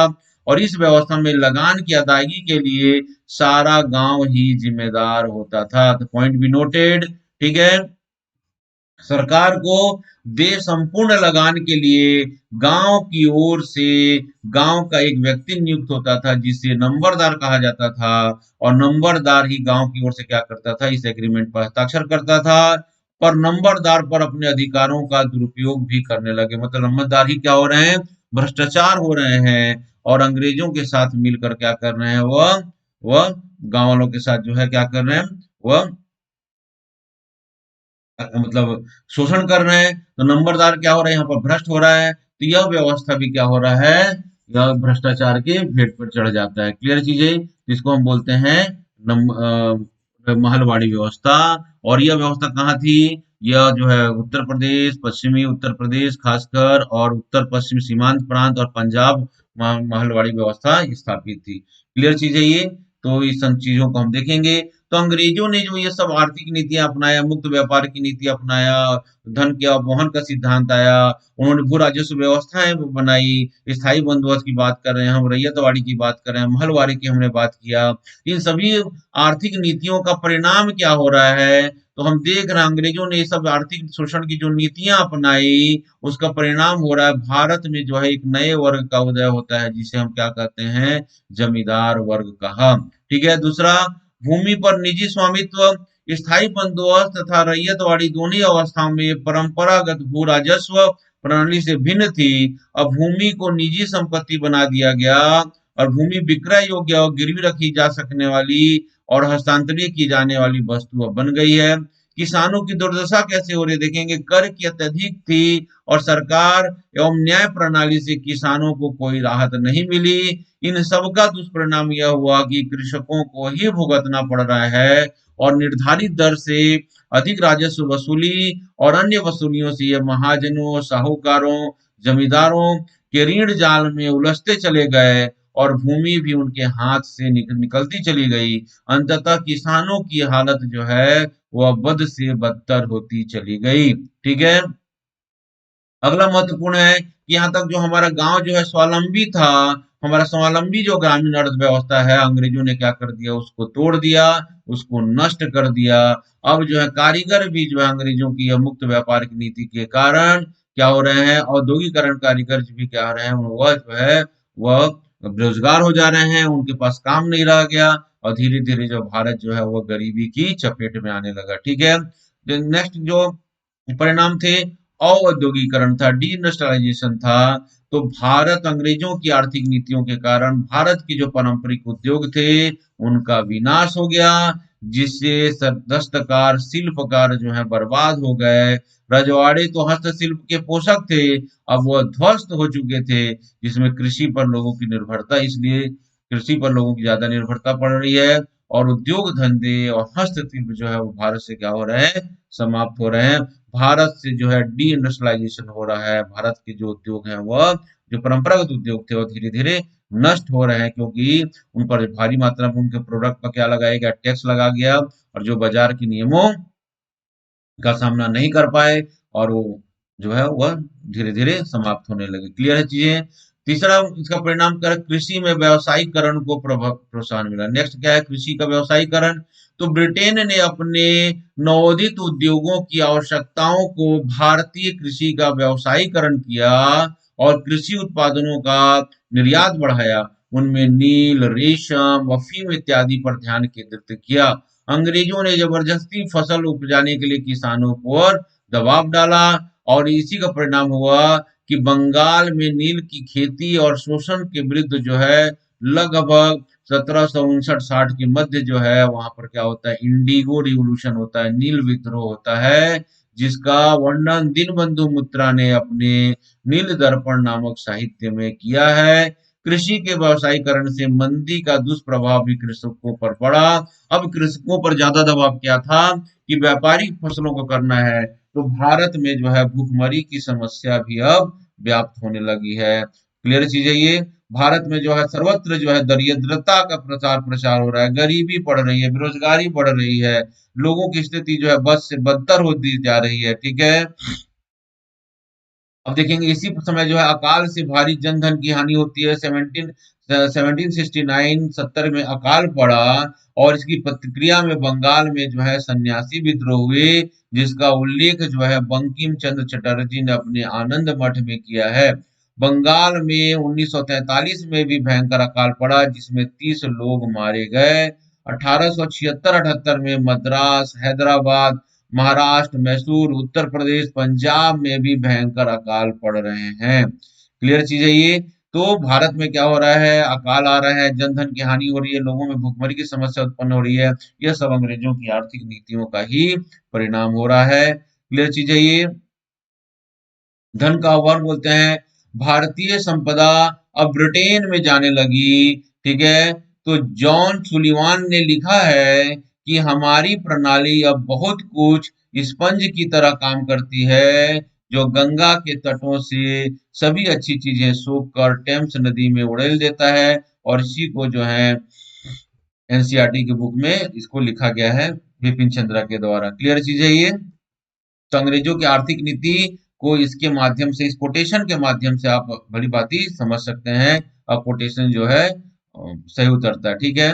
और इस व्यवस्था में लगान की अदायगी के लिए सारा गांव ही जिम्मेदार होता था। तो पॉइंट बी नोटेड। ठीक है, सरकार को दे संपूर्ण लगान के लिए गांव की ओर से गांव का एक व्यक्ति नियुक्त होता था जिसे नंबरदार कहा जाता था। और नंबरदार ही गांव की ओर से क्या करता था, इस एग्रीमेंट पर हस्ताक्षर करता था। पर नंबरदार पर अपने अधिकारों का दुरुपयोग भी करने लगे, मतलब नंबरदार ही क्या हो रहे हैं, भ्रष्टाचार हो रहे हैं। और अंग्रेजों के साथ मिलकर क्या कर रहे हैं, वह गांव वालों के साथ जो है क्या कर रहे हैं, वह मतलब शोषण कर रहे हैं। तो नंबरदार क्या हो रहा है, यहाँ पर भ्रष्ट हो रहा है, तो यह व्यवस्था भी क्या हो रहा है, यह भ्रष्टाचार के भेंट पर चढ़ जाता है। क्लियर चीजें, जिसको हम बोलते हैं महलवाड़ी व्यवस्था। और यह व्यवस्था कहाँ थी, यह जो है उत्तर प्रदेश, पश्चिमी उत्तर प्रदेश खासकर, और उत्तर पश्चिम सीमांत प्रांत और पंजाब महलवाड़ी व्यवस्था स्थापित थी। क्लियर चीज है ये। तो इस सब चीजों को हम देखेंगे। तो अंग्रेजों ने जो ये सब आर्थिक नीतियां अपनाया, मुक्त व्यापार की नीति अपनाया, धन के अवमोहन का सिद्धांत आया, उन्होंने भू राजस्व व्यवस्थाएं बनाई, स्थायी बंदोबस्त की बात कर रहे हैं हम, रैयतवाड़ी की बात कर रहे हैं, महलवाड़ी की हमने बात किया। इन सभी आर्थिक नीतियों का परिणाम क्या हो रहा है, तो हम देख रहे हैं अंग्रेजों ने ये सब आर्थिक शोषण की जो नीतियां अपनाई उसका परिणाम हो रहा है भारत में जो है एक नए वर्ग का उदय होता है जिसे हम क्या कहते हैं, जमींदार वर्ग कहा। ठीक है, दूसरा, भूमि पर निजी स्वामित्व, स्थायी बंदोबस्त तथा रैयतवाड़ी दोनों ही अवस्थाओं में परंपरागत भू राजस्व प्रणाली से भिन्न थी। अब भूमि को निजी संपत्ति बना दिया गया और भूमि विक्रय योग्य और गिरवी रखी जा सकने वाली और हस्तांतरित की जाने वाली वस्तु अब बन गई है। किसानों की दुर्दशा कैसे हो रही है देखेंगे, कर की अत्यधिक थी और सरकार एवं न्याय प्रणाली से किसानों को कोई राहत नहीं मिली। इन सब का दुष्परिणाम यह हुआ कि कृषकों को ही भुगतना पड़ रहा है और निर्धारित दर से अधिक राजस्व वसूली और अन्य वसूलियों से ये महाजनों, साहूकारों, जमींदारों के ऋण जाल में उलझते चले गए और भूमि भी उनके हाथ से निकलती चली गई। अंततः किसानों की हालत जो है वह बद से बदतर होती चली गई। ठीक है, अगला महत्वपूर्ण है कि यहाँ तक जो हमारा गांव जो है स्वावलंबी था, हमारा स्वावलंबी जो ग्रामीण अर्थव्यवस्था है अंग्रेजों ने क्या कर दिया, उसको तोड़ दिया, उसको नष्ट कर दिया। अब जो है कारीगर भी जो है अंग्रेजों की यह मुक्त व्यापार की नीति के कारण क्या हो रहे हैं, औद्योगिकरण कारीगर भी क्या हो रहे हैं, वह जो है वह बेरोजगार हो जा रहे हैं, उनके पास काम नहीं रह गया और धीरे धीरे जो भारत जो है वह गरीबी की चपेट में आने लगा। ठीक है, नेक्स्ट जो परिणाम थे, औद्योगिकरण था, डी इंडस्ट्रियलाइजेशन था। तो भारत अंग्रेजों की आर्थिक नीतियों के कारण भारत के जो पारंपरिक उद्योग थे उनका विनाश हो गया, जिससे दस्तकार शिल्पकार जो है बर्बाद हो गए। रजवाड़े तो हस्तशिल्प के पोषक थे, अब वह ध्वस्त हो चुके थे, जिसमें कृषि पर लोगों की निर्भरता, इसलिए कृषि पर लोगों की ज्यादा निर्भरता पड़ रही है। और उद्योग धंधे और हस्तशिल्प जो है वो भारत से क्या हो रहे हैं, समाप्त हो रहे हैं। भारत से जो है डी इंडस्ट्रियलाइजेशन हो रहा है, भारत के जो उद्योग हैं वह जो परंपरागत उद्योग थे वो धीरे धीरे नष्ट हो रहे हैं, क्योंकि उन पर भारी मात्रा में उनके प्रोडक्ट पर क्या लगाया गया, टैक्स लगा गया, और जो बाजार के नियमों का सामना नहीं कर पाए और वो जो है वह धीरे धीरे समाप्त होने लगे। क्लियर है चीजें। तीसरा इसका परिणाम क्या है? कृषि में व्यावसायीकरण को प्रोत्साहन मिला। नेक्स्ट क्या है? कृषि का व्यावसायीकरण। तो ब्रिटेन ने अपने नवोदित उद्योगों की आवश्यकताओं को भारतीय कृषि का व्यावसायीकरण किया और कृषि उत्पादनों का निर्यात बढ़ाया। उनमें नील, रेशम, अफीम इत्यादि पर ध्यान केंद्रित किया। अंग्रेजों ने जबरदस्ती फसल उपजाने के लिए किसानों पर दबाव डाला और इसी का परिणाम हुआ कि बंगाल में नील की खेती और शोषण के विरुद्ध जो है लगभग 1759-60 के मध्य जो है वहां पर क्या होता है? इंडिगो रिवॉल्यूशन होता है, नील विद्रोह होता है, जिसका वर्णन दीनबंधु मित्रा ने अपने नील दर्पण नामक साहित्य में किया है। कृषि के व्यवसायीकरण से मंदी का दुष्प्रभाव भी कृषकों पर पड़ा। अब कृषकों पर ज्यादा दबाव क्या था कि व्यापारिक फसलों को करना है, तो भारत में जो है भूखमरी की समस्या भी अब व्याप्त होने लगी है। क्लियर चीज है ये। भारत में जो है सर्वत्र जो है दरिद्रता का प्रचार प्रसार हो रहा है, गरीबी बढ़ रही है, बेरोजगारी बढ़ रही है, लोगों की स्थिति जो है बद से बदतर होती जा रही है। ठीक है। अब देखेंगे इसी समय जो है अकाल से भारी जनधन की हानि होती है। 1769 70 में अकाल पड़ा और इसकी प्रतिक्रिया में बंगाल में जो है सन्यासी विद्रोह हुए, जिसका उल्लेख जो है बंकिम चंद्र चटर्जी ने अपने आनंद मठ में किया है। बंगाल में 1943 में भी भयंकर अकाल पड़ा, जिसमें 30 लोग मारे गए। 1876-78 में मद्रास, हैदराबाद, महाराष्ट्र, मैसूर, उत्तर प्रदेश, पंजाब में भी भयंकर अकाल पड़ रहे हैं। क्लियर चीज है ये। तो भारत में क्या हो रहा है? अकाल आ रहा है, जनधन की हानि हो रही है, लोगों में भुखमरी की समस्या उत्पन्न हो रही है। यह सब अंग्रेजों की आर्थिक नीतियों का ही परिणाम हो रहा है। क्लियर चीज है ये। धन का आह्वान बोलते हैं। भारतीय संपदा अब ब्रिटेन में जाने लगी। ठीक है। तो जॉन सुलिवान ने लिखा है कि हमारी प्रणाली अब बहुत कुछ स्पंज की तरह काम करती है, जो गंगा के तटों से सभी अच्छी चीजें सोख कर टेम्स नदी में उड़ेल देता है। और इसी को जो है एनसीईआरटी की बुक में इसको लिखा गया है बिपिन चंद्रा के द्वारा। क्लियर चीज है ये। तो अंग्रेजों की आर्थिक नीति को इसके माध्यम से, इस कोटेशन के माध्यम से आप भली भांति समझ सकते हैं। अब कोटेशन जो है सही उतरता है। ठीक है।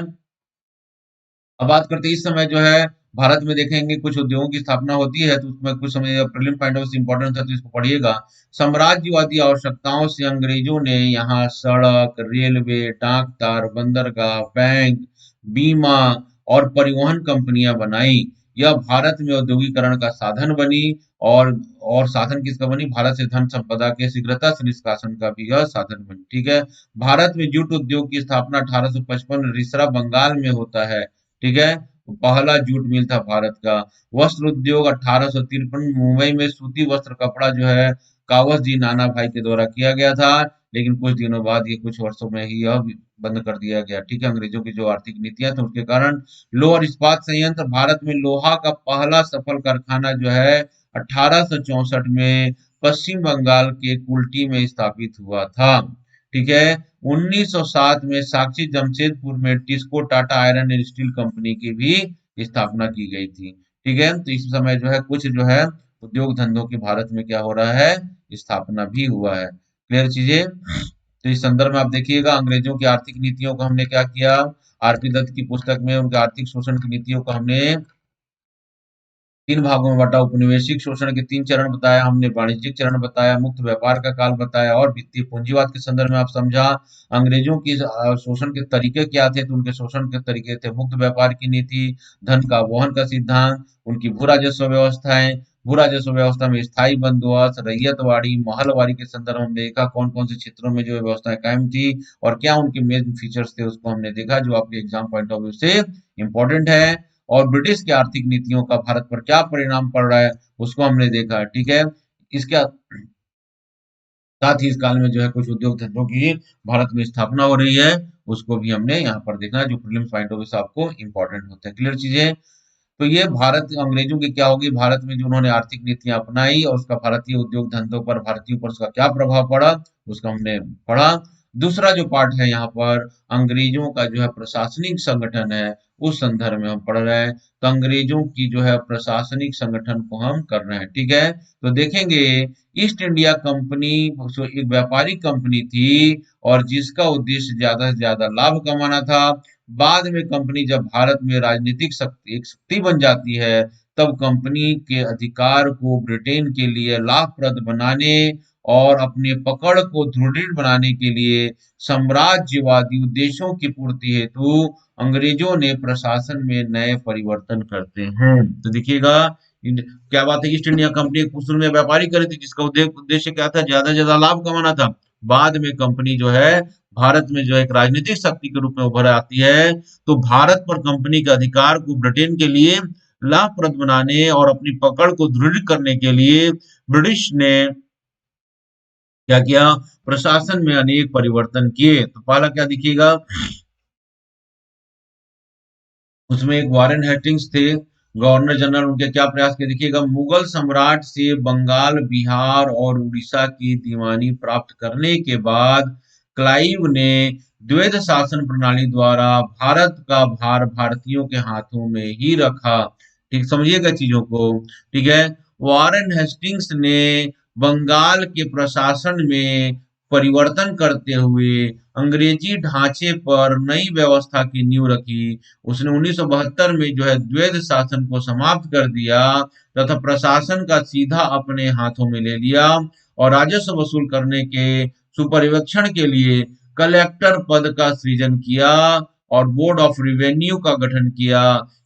अब बात करते हैं इस समय जो है भारत में देखेंगे कुछ उद्योगों की स्थापना होती है, तो उसमें कुछ समय प्रीलिम पॉइंट ऑफ इंपॉर्टेंस है, तो इसको पढ़िएगा। साम्राज्यवादी आवश्यकताओं से अंग्रेजों ने यहाँ सड़क, रेलवे, डाक तार, बंदरगाह, बैंक, बीमा और परिवहन कंपनियां बनाई। यह भारत में औद्योगिकरण का साधन बनी। और और साधन किसका बनी? भारत से धन संपदा के शीघ्रता से निष्कासन का भी यह साधन बनी। ठीक है। भारत में जूट उद्योग की स्थापना 1855 रिसरा बंगाल में होता है। ठीक है। पहला जूट मिल था भारत का। वस्त्र उद्योग 1853 मुंबई में सूती वस्त्र कपड़ा जो है कावस जी नाना भाई के द्वारा किया गया था, लेकिन कुछ दिनों बाद, ये कुछ वर्षों में ही यह भी बंद कर दिया गया। ठीक है। अंग्रेजों की जो आर्थिक नीतियां थी उसके कारण। लोअर इस्पात संयंत्र, भारत में लोहा का पहला सफल कारखाना जो है 1864 में पश्चिम बंगाल के कुल्टी में स्थापित हुआ था। ठीक है। 1907 में साक्षी जमशेदपुर में TISCO Tata iron and steel company की भी स्थापना की गई थी। ठीक है। तो इस समय जो है कुछ जो है उद्योग धंधों की भारत में क्या हो रहा है? स्थापना भी हुआ है। क्लियर चीजें। तो इस संदर्भ में आप देखिएगा अंग्रेजों की आर्थिक नीतियों को हमने क्या किया। आरपी दत्त की पुस्तक में उनके आर्थिक शोषण की नीतियों को हमने 3 भागों में बांटा। उपनिवेशिक शोषण के 3 चरण बताया हमने, वाणिज्यिक चरण बताया, मुक्त व्यापार का काल बताया और वित्तीय पूंजीवाद के संदर्भ में आप समझा अंग्रेजों की शोषण के तरीके क्या थे। तो उनके शोषण के तरीके थे मुक्त व्यापार की नीति, धन का वहन का सिद्धांत, उनकी भू राजस्व व्यवस्थाएं, भू राजस्व व्यवस्था में स्थायी बंदोबस्त, रैयतवाड़ी, महलवाड़ी के संदर्भ में हमने देखा कौन कौन से क्षेत्रों में जो व्यवस्थाएं कायम थी और क्या उनके मेन फीचर्स थे, उसको हमने देखा, जो आपके एग्जाम पॉइंट ऑफ व्यू से इंपॉर्टेंट है। और ब्रिटिश की आर्थिक नीतियों का भारत पर क्या परिणाम पड़ रहा है उसको हमने देखा। ठीक है। इसके साथ ही इस काल में जो है कुछ उद्योग धंधों की भारत में स्थापना हो रही है, उसको भी हमने यहाँ पर देखा, जो प्रीलिम्स पॉइंट ऑफ व्यू से आपको इंपॉर्टेंट होते हैं। क्लियर चीजें। तो ये भारत अंग्रेजों की क्या होगी, भारत में जो उन्होंने आर्थिक नीतियां अपनाई और उसका भारतीय उद्योग धंधों पर, भारतीयों पर उसका क्या प्रभाव पड़ा, उसका हमने पढ़ा। दूसरा जो पार्ट है यहाँ पर अंग्रेजों का जो है प्रशासनिक संगठन है, उस संदर्भ में हम पढ़ रहे हैं। तो अंग्रेजों की जो है प्रशासनिक संगठन को हम कर रहे हैं, ठीक है। तो देखेंगे ईस्ट इंडिया कंपनी एक व्यापारिक कंपनी थी और जिसका उद्देश्य ज्यादा से ज्यादा लाभ कमाना था। बाद में कंपनी जब भारत में राजनीतिक शक्ति एक शक्ति बन जाती है, तब कंपनी के अधिकार को ब्रिटेन के लिए लाभप्रद बनाने और अपने पकड़ को दृढ़ बनाने के लिए साम्राज्यवादी उद्देश्यों की पूर्ति हेतु अंग्रेजों ने प्रशासन में नए परिवर्तन करते हैं। तो देखिएगा, क्या बात है, ईस्ट इंडिया कंपनी एक शुरू में व्यापारी करी थी जिसका उद्देश्य क्या था, ज्यादा से ज्यादा लाभ कमाना था। बाद में कंपनी जो है भारत में जो है एक राजनीतिक शक्ति के रूप में उभर आती है। तो भारत पर कंपनी के अधिकार को ब्रिटेन के लिए लाभप्रद बनाने और अपनी पकड़ को दृढ़ करने के लिए ब्रिटिश ने क्या किया, प्रशासन में अनेक परिवर्तन किए। तो पहला क्या दिखेगा, उसमें एक वारेन हेस्टिंग्स थे गवर्नर जनरल, उनके क्या प्रयास किए देखिएगा, मुगल सम्राट से बंगाल, बिहार और उड़ीसा की दीवानी प्राप्त करने के बाद क्लाइव ने द्वैध शासन प्रणाली द्वारा भारत का भार भारतीयों के हाथों में ही रखा। ठीक समझिएगा चीजों को, ठीक है। वारेन हेस्टिंग्स ने बंगाल के प्रशासन में परिवर्तन करते हुए अंग्रेजी ढांचे पर नई व्यवस्था की नींव रखी। उसने 1972 में जो है द्वैध शासन को समाप्त कर दिया तथा प्रशासन का सीधा अपने हाथों में ले लिया और राजस्व वसूल करने के सुपरिवेक्षण के लिए कलेक्टर पद का सृजन किया और बोर्ड ऑफ रिवेन्यू का गठन किया।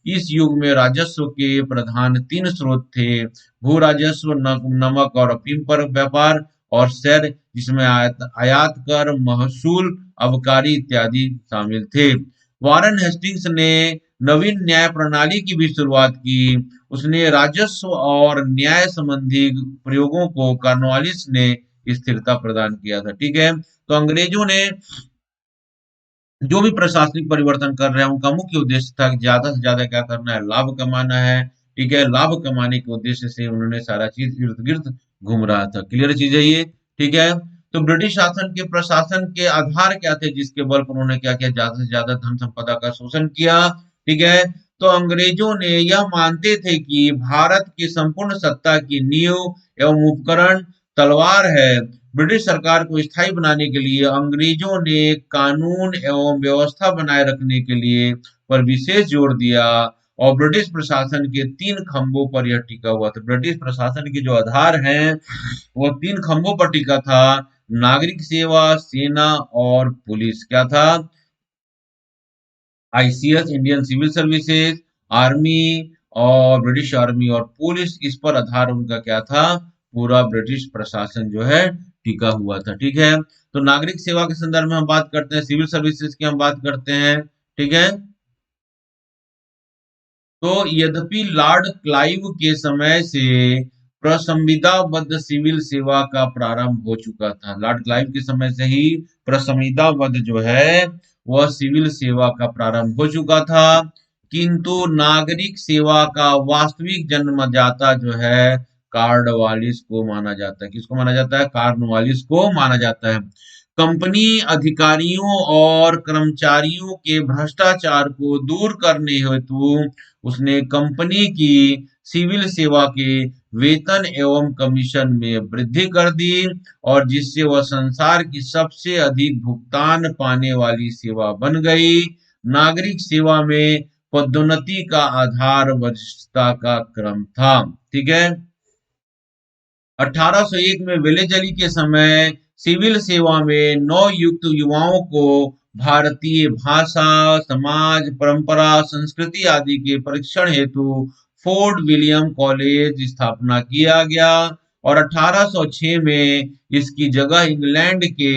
इस युग में राजस्व के प्रधान तीन स्रोत थे, भू राजस्व, नमक और अफीम पर व्यापार, और सैर जिसमें आयात कर, महसूल, अबकारी इत्यादि शामिल थे। वारेन हेस्टिंग्स ने नवीन न्याय प्रणाली की भी शुरुआत की। उसने राजस्व और न्याय संबंधी प्रयोगों को कॉर्नवालिस ने स्थिरता प्रदान किया था, ठीक है। तो अंग्रेजों ने जो भी प्रशासनिक परिवर्तन कर रहे हैं उनका मुख्य उद्देश्य था कि ज्यादा से ज्यादा क्या करना है, लाभ कमाना है, ठीक है। लाभ कमाने के उद्देश्य से उन्होंने सारा चीज इर्द गिर्द घूम रहा था। क्लियर चीज है ये, ठीक है। तो ब्रिटिश शासन के प्रशासन के आधार क्या थे जिसके बल पर उन्होंने क्या किया, ज्यादा से ज्यादा धन संपदा का शोषण किया, ठीक है। तो अंग्रेजों ने यह मानते थे कि भारत की संपूर्ण सत्ता की नींव एवं उपकरण तलवार है। ब्रिटिश सरकार को स्थायी बनाने के लिए अंग्रेजों ने कानून एवं व्यवस्था बनाए रखने के लिए पर विशेष जोर दिया और ब्रिटिश प्रशासन के तीन खंभों पर यह टिका हुआ था। ब्रिटिश प्रशासन के जो आधार हैं वो तीन खंभों पर टिका था, नागरिक सेवा, सेना और पुलिस। क्या था, ICS Indian civil services, army और ब्रिटिश आर्मी और पुलिस, इस पर आधार उनका क्या था, पूरा ब्रिटिश प्रशासन जो है टिका हुआ था, ठीक है। तो नागरिक सेवा के संदर्भ में हम बात करते हैं, सिविल सर्विसेज की हम बात करते हैं, ठीक है। तो यद्यपि लॉर्ड क्लाइव के समय से प्रसंविदाबद्ध सिविल सेवा का प्रारंभ हो चुका था, लॉर्ड क्लाइव के समय से ही प्रसंविदाबद्ध जो है वह सिविल सेवा का प्रारंभ हो चुका था, किंतु नागरिक सेवा का वास्तविक जन्मदाता जो है कार्नवालिस को माना जाता है। किसको माना जाता है, कार्नवालिस को माना जाता है। कंपनी अधिकारियों और कर्मचारियों के भ्रष्टाचार को दूर करने हेतु उसने कंपनी की सिविल सेवा के वेतन एवं कमीशन में वृद्धि कर दी और जिससे वह संसार की सबसे अधिक भुगतान पाने वाली सेवा बन गई। नागरिक सेवा में पदोन्नति का आधार वरिष्ठता का क्रम था, ठीक है। 1801 में वेलेजली के समय सिविल सेवा में नवयुक्त युवाओं को भारतीय भाषा, समाज, परंपरा, संस्कृति आदि के परीक्षण हेतु फोर्ट विलियम कॉलेज स्थापना किया गया और 1806 में इसकी जगह इंग्लैंड के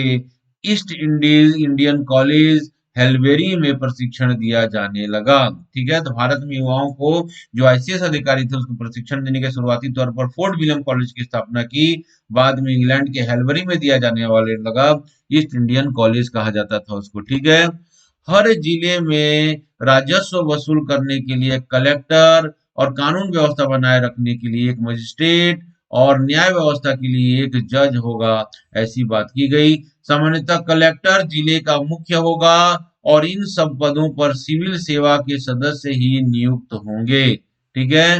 ईस्ट इंडीज इंडियन कॉलेज हेल्वेरी में प्रशिक्षण दिया जाने लगा, ठीक है। तो भारत में युवाओं को जो आईसीएस अधिकारी थे उसको प्रशिक्षण देने के शुरुआती तौर पर फोर्ट विलियम कॉलेज की स्थापना की, बाद में इंग्लैंड के हेल्वरी में दिया जाने वाले लगा ईस्ट इंडियन कॉलेज कहा जाता था उसको, ठीक है। हर जिले में राजस्व वसूल करने के लिए कलेक्टर और कानून व्यवस्था बनाए रखने के लिए एक मजिस्ट्रेट और न्याय व्यवस्था के लिए एक जज होगा, ऐसी बात की गई। सामान्यतः कलेक्टर जिले का मुख्य होगा और इन सब पदों पर सिविल सेवा के सदस्य ही नियुक्त होंगे। ठीक है।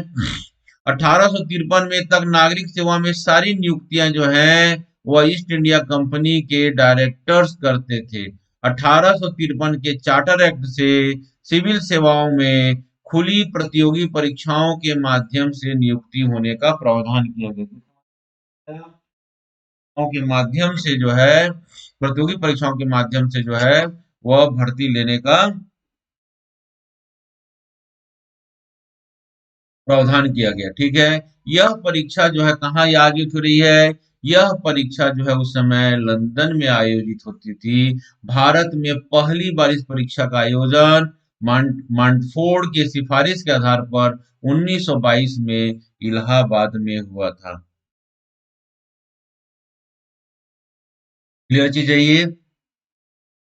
1853 में तक नागरिक सेवा में सारी नियुक्तियां जो है वह ईस्ट इंडिया कंपनी के डायरेक्टर्स करते थे। 1853 के चार्टर एक्ट से सिविल सेवाओं में खुली प्रतियोगी परीक्षाओं के माध्यम से नियुक्ति होने का प्रावधान किया गया था। के माध्यम से जो है प्रतियोगी परीक्षाओं के माध्यम से जो है वह भर्ती लेने का प्रावधान किया गया। ठीक है। यह परीक्षा जो है कहाँ आयोजित हो रही है? यह परीक्षा जो है उस समय लंदन में आयोजित होती थी। भारत में पहली बार इस परीक्षा का आयोजन मांटफोर्ड के सिफारिश के आधार पर 1922 में इलाहाबाद में हुआ था। क्लियर चीज है ये।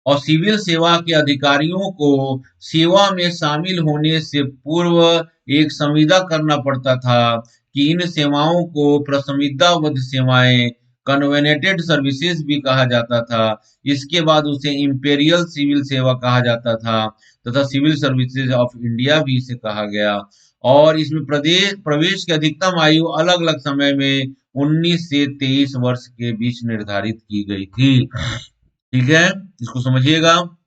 और सिविल सेवा के अधिकारियों को सेवा में शामिल होने से पूर्व एक संविदा करना पड़ता था कि इन सेवाओं को प्रसंविदाबद्ध सेवाएं कन्वेनेटेड सर्विसेज भी कहा जाता था। इसके बाद उसे इंपेरियल सिविल सेवा कहा जाता था तथा सिविल सर्विसेज ऑफ इंडिया भी इसे कहा गया। और इसमें प्रदेश प्रवेश की अधिकतम आयु अलग अलग समय में 19 से 23 वर्ष के बीच निर्धारित की गई थी। ठीक है, इसको समझिएगा।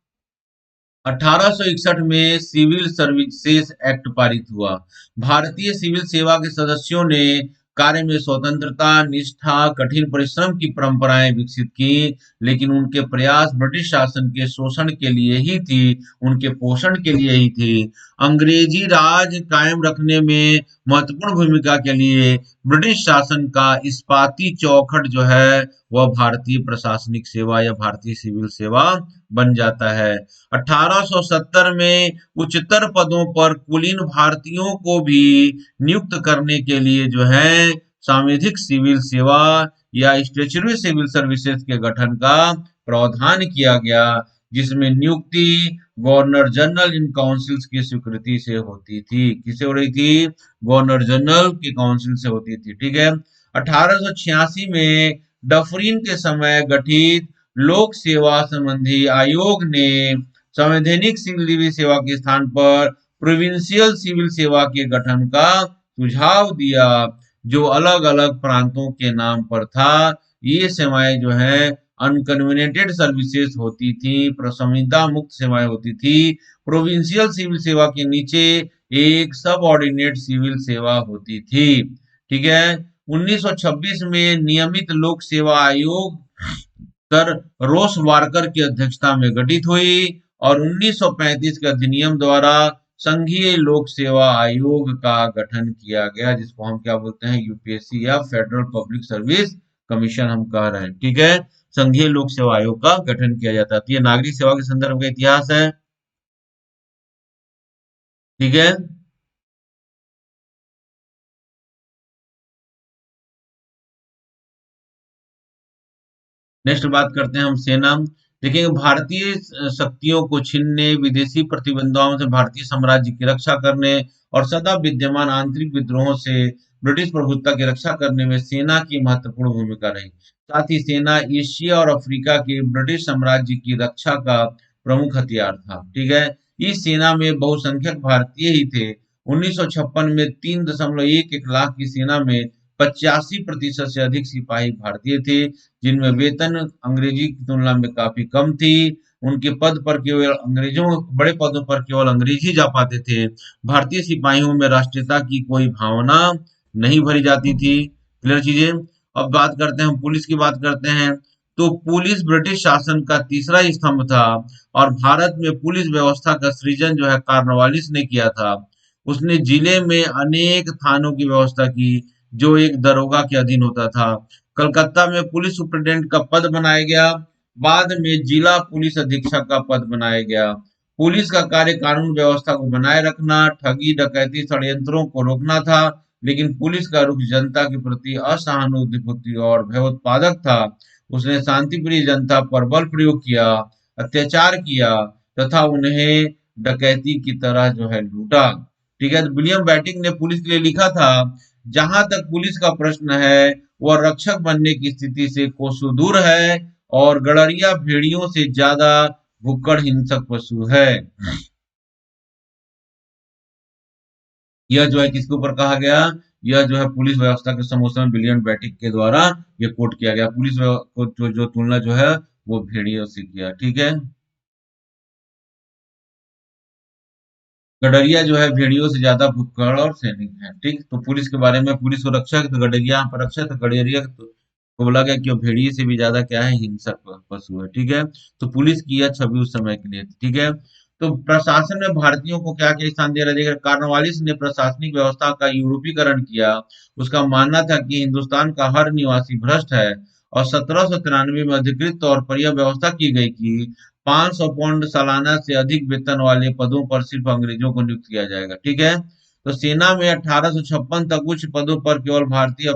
1861 में सिविल सर्विसेज एक्ट पारित हुआ। भारतीय सिविल सेवा के सदस्यों ने कार्य में स्वतंत्रता, निष्ठा, कठिन परिश्रम की परंपराएं विकसित की, लेकिन उनके प्रयास ब्रिटिश शासन के शोषण के लिए ही थी, उनके पोषण के लिए ही थी। अंग्रेजी राज कायम रखने में महत्वपूर्ण भूमिका के लिए ब्रिटिश शासन का इस्पाती चौखट जो है वह भारतीय प्रशासनिक सेवा या भारतीय सिविल सेवा बन जाता है। 1870 में उच्चतर पदों पर कुलीन भारतीयों को भी नियुक्त करने के लिए जो है सांविधिक सिविल सेवा या स्टैट्यूटरी सिविल सर्विसेज के गठन का प्रावधान किया गया, जिसमें नियुक्ति गवर्नर जनरल इन काउंसिल्स की स्वीकृति से होती थी। किसे हो रही थी? गवर्नर जनरल की काउंसिल से होती थी। ठीक है। 1886 में डफरिन के समय गठित लोक सेवा संबंधी आयोग ने संवैधानिक सिविल सेवा के स्थान पर प्रोविंशियल सिविल सेवा के गठन का सुझाव दिया, जो अलग अलग प्रांतों के नाम पर था। ये सेवाएं जो है अनकन्वेनेटेड सर्विसेज होती थी, प्रसंविदा मुक्त सेवाएं होती थी। प्रोविंशियल सिविल सेवा के नीचे एक सब ऑर्डिनेट सिविल सेवा होती थी। ठीक है। 1926 में नियमित लोक सेवा आयोग सर रोस वारकर की अध्यक्षता में गठित हुई और 1935 के अधिनियम द्वारा संघीय लोक सेवा आयोग का गठन किया गया, जिसको हम क्या बोलते हैं? यूपीएससी या फेडरल पब्लिक सर्विस कमीशन हम कह रहे हैं। ठीक है। संघीय लोक सेवा आयोग का गठन किया जाता है। तो ये नागरिक सेवा के संदर्भ का इतिहास है। ठीक है। नेक्स्ट बात करते हैं हम सेना। देखिए, भारतीय शक्तियों को छीनने, विदेशी प्रतिबंधों से भारतीय साम्राज्य की रक्षा करने और सदा विद्यमान आंतरिक विद्रोहों से ब्रिटिश प्रभुत्व की रक्षा करने में सेना की महत्वपूर्ण भूमिका रही। साथ ही सेना एशिया और अफ्रीका के ब्रिटिश साम्राज्य की रक्षा का प्रमुख हथियार था। ठीक है। इस सेना में बहुसंख्यक भारतीय ही थे। 1956 में 3.11 लाख की सेना में 85% से अधिक सिपाही भारतीय थे, जिनमें वेतन अंग्रेजी की तुलना में काफी कम थी। उनके पद पर केवल अंग्रेजों बड़े पदों पर केवल अंग्रेजी जा पाते थे। भारतीय सिपाहियों में राष्ट्रीयता की कोई भावना नहीं भरी जाती थी। क्लियर चीजें। अब बात करते हैं, हम पुलिस की बात करते हैं। तो पुलिस ब्रिटिश शासन का तीसरा स्तंभ था और भारत में पुलिस व्यवस्था का सृजन जो है कॉर्नवालिस ने किया था। उसने जिले में अनेक थानों की व्यवस्था की, जो एक दरोगा के अधीन होता था। कलकत्ता में पुलिस सुपरिटेंडेंट का पद बनाया गया। बाद में जिला पुलिस अधीक्षक का पद बनाया गया। पुलिस का कार्य कानून व्यवस्था को बनाए रखना, ठगी डकैती षड्यंत्रों को रोकना था। लेकिन पुलिस का रुख जनता के प्रति असहानुभूति और भयोत्पादक था। उसने शांतिप्रिय जनता पर बल प्रयोग किया, अत्याचार किया तथा उन्हें डकैती की तरह जो है लूटा। ठीक है। तो विलियम बैटिंग ने पुलिस के लिए लिखा था जहां तक पुलिस का प्रश्न है, वह रक्षक बनने की स्थिति से कोसों दूर है और गड़रिया भेड़ियों से ज्यादा भुक्कड़ हिंसक पशु है। यह जो है किसके ऊपर कहा गया? यह जो है पुलिस व्यवस्था के समोसन विलियम बेटिक के द्वारा ये कोट किया गया। पुलिस को जो तुलना जो है वो भेड़ियों से किया। ठीक है। गडरिया जो है भेड़ियों से ज्यादा भुक्कड़ और सैनिक है। ठीक, तो पुलिस के बारे में, पुलिस को रक्षक तो गडरिया यहाँ पर रक्षक, तो गडरिया को बोला गया कि वो भेड़िए से भी ज्यादा क्या है, हिंसक पशु है। ठीक है। तो पुलिस की यह छवि उस समय के लिए थी। ठीक है। तो प्रशासन में भारतीयों को क्या क्या स्थान दे रहा है? कार्नवालिस ने प्रशासनिक व्यवस्था का यूरोपीकरण किया। उसका मानना था कि हिंदुस्तान का हर निवासी भ्रष्ट है, और 1793 में अधिकृत तौर पर यह व्यवस्था की गई कि 500 पाउंड सालाना से अधिक वेतन वाले पदों पर सिर्फ अंग्रेजों को नियुक्त किया जाएगा। ठीक है। तो सेना में 1856 तक उच्च पदों पर केवल भारतीय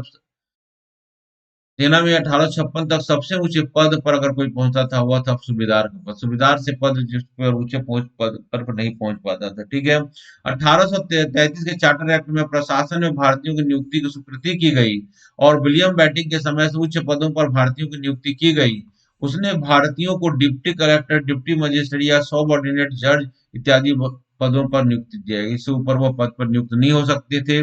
सेना में 1856 तक सबसे ऊंचे पद पर अगर कोई पहुंचा था, वह था सूबेदार का पद। सूबेदार से पद जिस पर ऊंचे पहुंच पद पर नहीं पहुंच पाता था। ठीक है। 1833 के चार्टर एक्ट में प्रशासन में भारतीयों की नियुक्ति की स्वीकृति की गई, और विलियम बेटिंग के समय से उच्च पदों पर भारतीयों की नियुक्ति की गई। उसने भारतीयों को डिप्टी कलेक्टर, डिप्टी मजिस्ट्रेट या सबऑर्डिनेट जज इत्यादि पदों पर नियुक्ति दिया गया। इससे ऊपर वो पद पर नियुक्त नहीं हो सकते थे।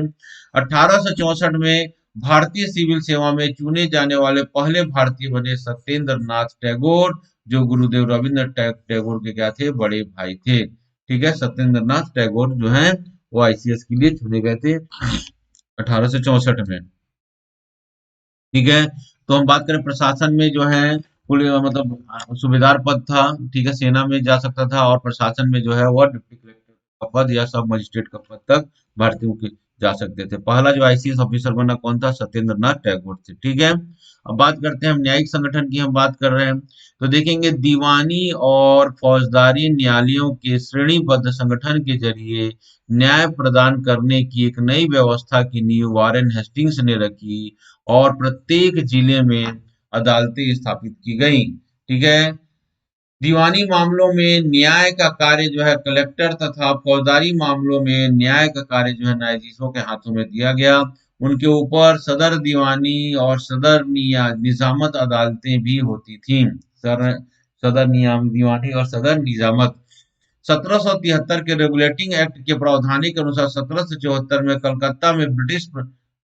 1864 में भारतीय सिविल सेवा में चुने जाने वाले पहले भारतीय बने सत्येंद्र नाथ टैगोर, जो गुरुदेव रविंद्र टैगोर के क्या थे, बड़े भाई थे। ठीक है। सत्येंद्र नाथ टैगोर जो हैं वो आईसीएस के लिए चुने गए थे 1864 में। ठीक है। तो हम बात करें प्रशासन में जो है, पुलिस मतलब सूबेदार पद था। ठीक है। सेना में जा सकता था, और प्रशासन में जो है वह डिप्टी कलेक्टर का पद या सब मजिस्ट्रेट का पद तक भारतीयों के जा सकते थे। पहला जो आईसीएस ऑफिसर बना कौन था? सत्येंद्र नाथ टैगोर थे। ठीक है। अब बात करते हैं हम न्यायिक संगठन की, हम बात कर रहे हैं। तो देखेंगे दीवानी और फौजदारी न्यायालयों के श्रेणीबद्ध संगठन के जरिए न्याय प्रदान करने की एक नई व्यवस्था की नींव वारेन हेस्टिंग्स ने रखी, और प्रत्येक जिले में अदालतें स्थापित की गई। ठीक है। दीवानी मामलों में न्याय का कार्य जो है कलेक्टर तथा फौजदारी मामलों में न्याय का कार्य जो है न्यायाधीशों के हाथों में दिया गया। उनके ऊपर सदर दीवानी और सदर निजामत अदालतें भी होती थीं। सदर नियाम दीवानी और सदर निजामत। 1773 के रेगुलेटिंग एक्ट के प्रावधान के अनुसार 1774 में कलकत्ता में ब्रिटिश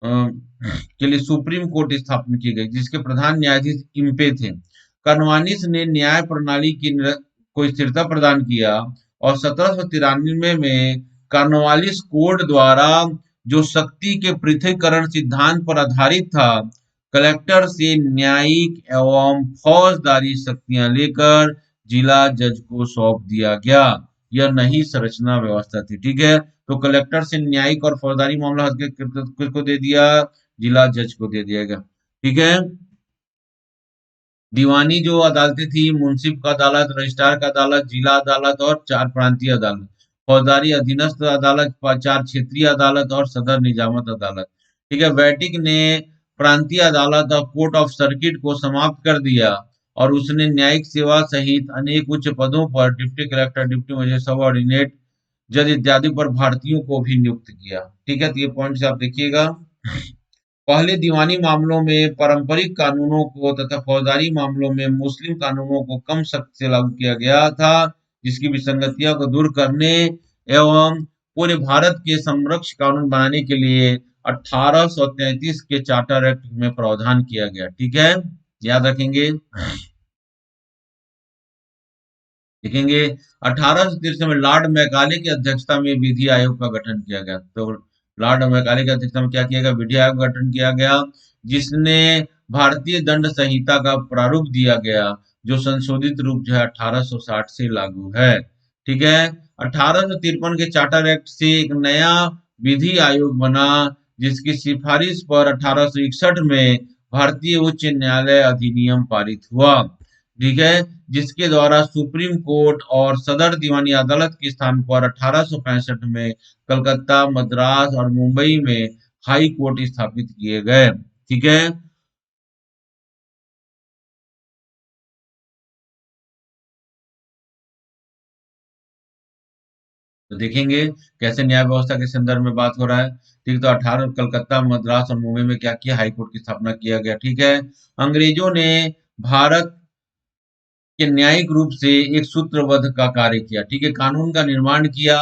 के लिए सुप्रीम कोर्ट स्थापना की गई, जिसके प्रधान न्यायाधीश इम्पे थे। कर्नवालिस ने न्याय प्रणाली की को स्थिरता प्रदान किया, और 1793 में कर्नवालिस कोड द्वारा, जो शक्ति के पृथकीकरण सिद्धांत पर आधारित था, कलेक्टर से न्यायिक एवं फौजदारी शक्तियां लेकर जिला जज को सौंप दिया गया। यह नई संरचना व्यवस्था थी। ठीक है। तो कलेक्टर से न्यायिक और फौजदारी मामला किसको दे दिया? जिला जज को दे दिया गया। ठीक है। दीवानी जो अदालतें थी, मुंसिफ का अदालत, रजिस्ट्रार का अदालत, जिला अदालत और 4 प्रांतीय अदालत। फौजदारी अधीनस्थ अदालत, 4 क्षेत्रीय अदालत और सदर निजामत अदालत। ठीक है। वैटिक ने प्रांतीय अदालत और कोर्ट ऑफ सर्किट को समाप्त कर दिया, और उसने न्यायिक सेवा सहित अनेक उच्च पदों पर डिप्टी कलेक्टर, डिप्टी मजिस्ट्रेट, सब ऑर्डिनेट जज इत्यादि पर भारतीयों को भी नियुक्त किया। ठीक है। तो ये पॉइंट्स आप देखिएगा। पहले दीवानी मामलों में पारंपरिक कानूनों को तथा फौजदारी मामलों में मुस्लिम कानूनों को कम सख्त से लागू किया गया था, जिसकी विसंगतियों को दूर करने एवं पूरे भारत के समकक्ष कानून बनाने के लिए 1833 के चार्टर एक्ट में प्रावधान किया गया। ठीक है। याद रखेंगे। देखेंगे 1863 में लॉर्ड मैकाले की अध्यक्षता में विधि आयोग का गठन किया गया। तो लॉर्ड मैकाले की अध्यक्षता में क्या किया गया? विधि आयोग का गठन किया गया, जिसने भारतीय दंड संहिता का प्रारूप दिया गया, जो संशोधित रूप जो है 1860 से लागू है। ठीक है। 1853 के चार्टर एक्ट से एक नया विधि आयोग बना, जिसकी सिफारिश पर 1861 में भारतीय उच्च न्यायालय अधिनियम पारित हुआ। ठीक है। जिसके द्वारा सुप्रीम कोर्ट और सदर दीवानी अदालत के स्थान पर 1865 में कलकत्ता, मद्रास और मुंबई में हाई कोर्ट स्थापित किए गए। ठीक है। तो देखेंगे कैसे न्याय व्यवस्था के संदर्भ में बात हो रहा है। ठीक, तो 18 कलकत्ता, मद्रास और मुंबई में क्या किया, हाई कोर्ट की स्थापना किया गया। ठीक है, अंग्रेजों ने भारत के न्यायिक रूप से एक सूत्रबद्ध का कार्य किया। ठीक है, कानून का निर्माण किया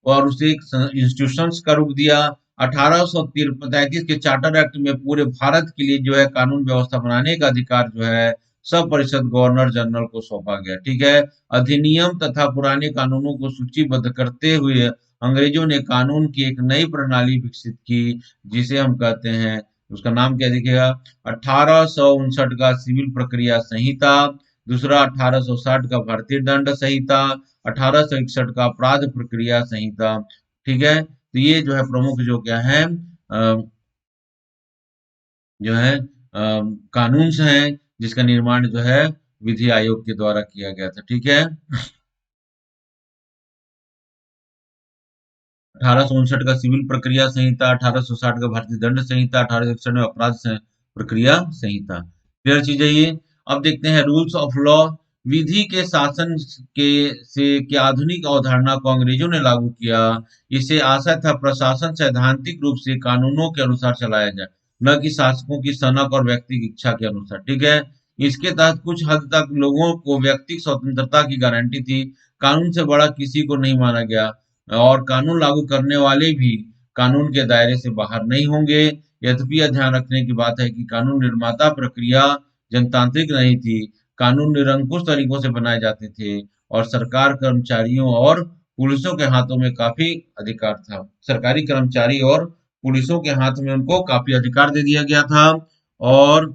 और उसे एक इंस्टीट्यूशंस का रूप दिया। 1835 के चार्टर एक्ट में पूरे भारत के लिए जो है कानून व्यवस्था बनाने का अधिकार जो है सब परिषद गवर्नर जनरल को सौंपा गया। ठीक है, अधिनियम तथा पुराने कानूनों को सूचीबद्ध करते हुए अंग्रेजों ने कानून की एक नई प्रणाली विकसित की, जिसे हम कहते हैं, उसका नाम क्या दिखेगा, 1859 का सिविल प्रक्रिया संहिता। दूसरा 1860 का भारतीय दंड संहिता, 1861 का अपराध प्रक्रिया संहिता। ठीक है, तो ये जो है प्रमुख जो क्या है, जो है कानून हैं, जिसका निर्माण जो है विधि आयोग के द्वारा किया गया था। ठीक है, 1859 का सिविल प्रक्रिया संहिता, 1860 का भारतीय दंड संहिता, 1861 में अपराध प्रक्रिया संहिता। क्लियर चीज है ये। अब देखते हैं रूल्स ऑफ लॉ। विधि के शासन के से की आधुनिक अवधारणा को अंग्रेजों ने लागू किया। इसे आशा था प्रशासन सैद्धांतिक रूप से कानूनों के अनुसार चलाया जाए, न कि शासकों की सनक और व्यक्ति की इच्छा के अनुसार। ठीक है, इसके तहत कुछ हद तक लोगों को व्यक्तिगत स्वतंत्रता की गारंटी थी। कानून से बड़ा किसी को नहीं माना गया और कानून लागू करने वाले भी कानून के दायरे से बाहर नहीं होंगे। यद्यपि यह ध्यान रखने की बात है कि कानून निर्माता प्रक्रिया जनतांत्रिक नहीं थी। कानून निरंकुश तरीकों से बनाए जाते थे और सरकार कर्मचारियों और पुलिसों के हाथों में काफी अधिकार था। सरकारी कर्मचारी और पुलिसों के हाथ में उनको काफी अधिकार दे दिया गया था, और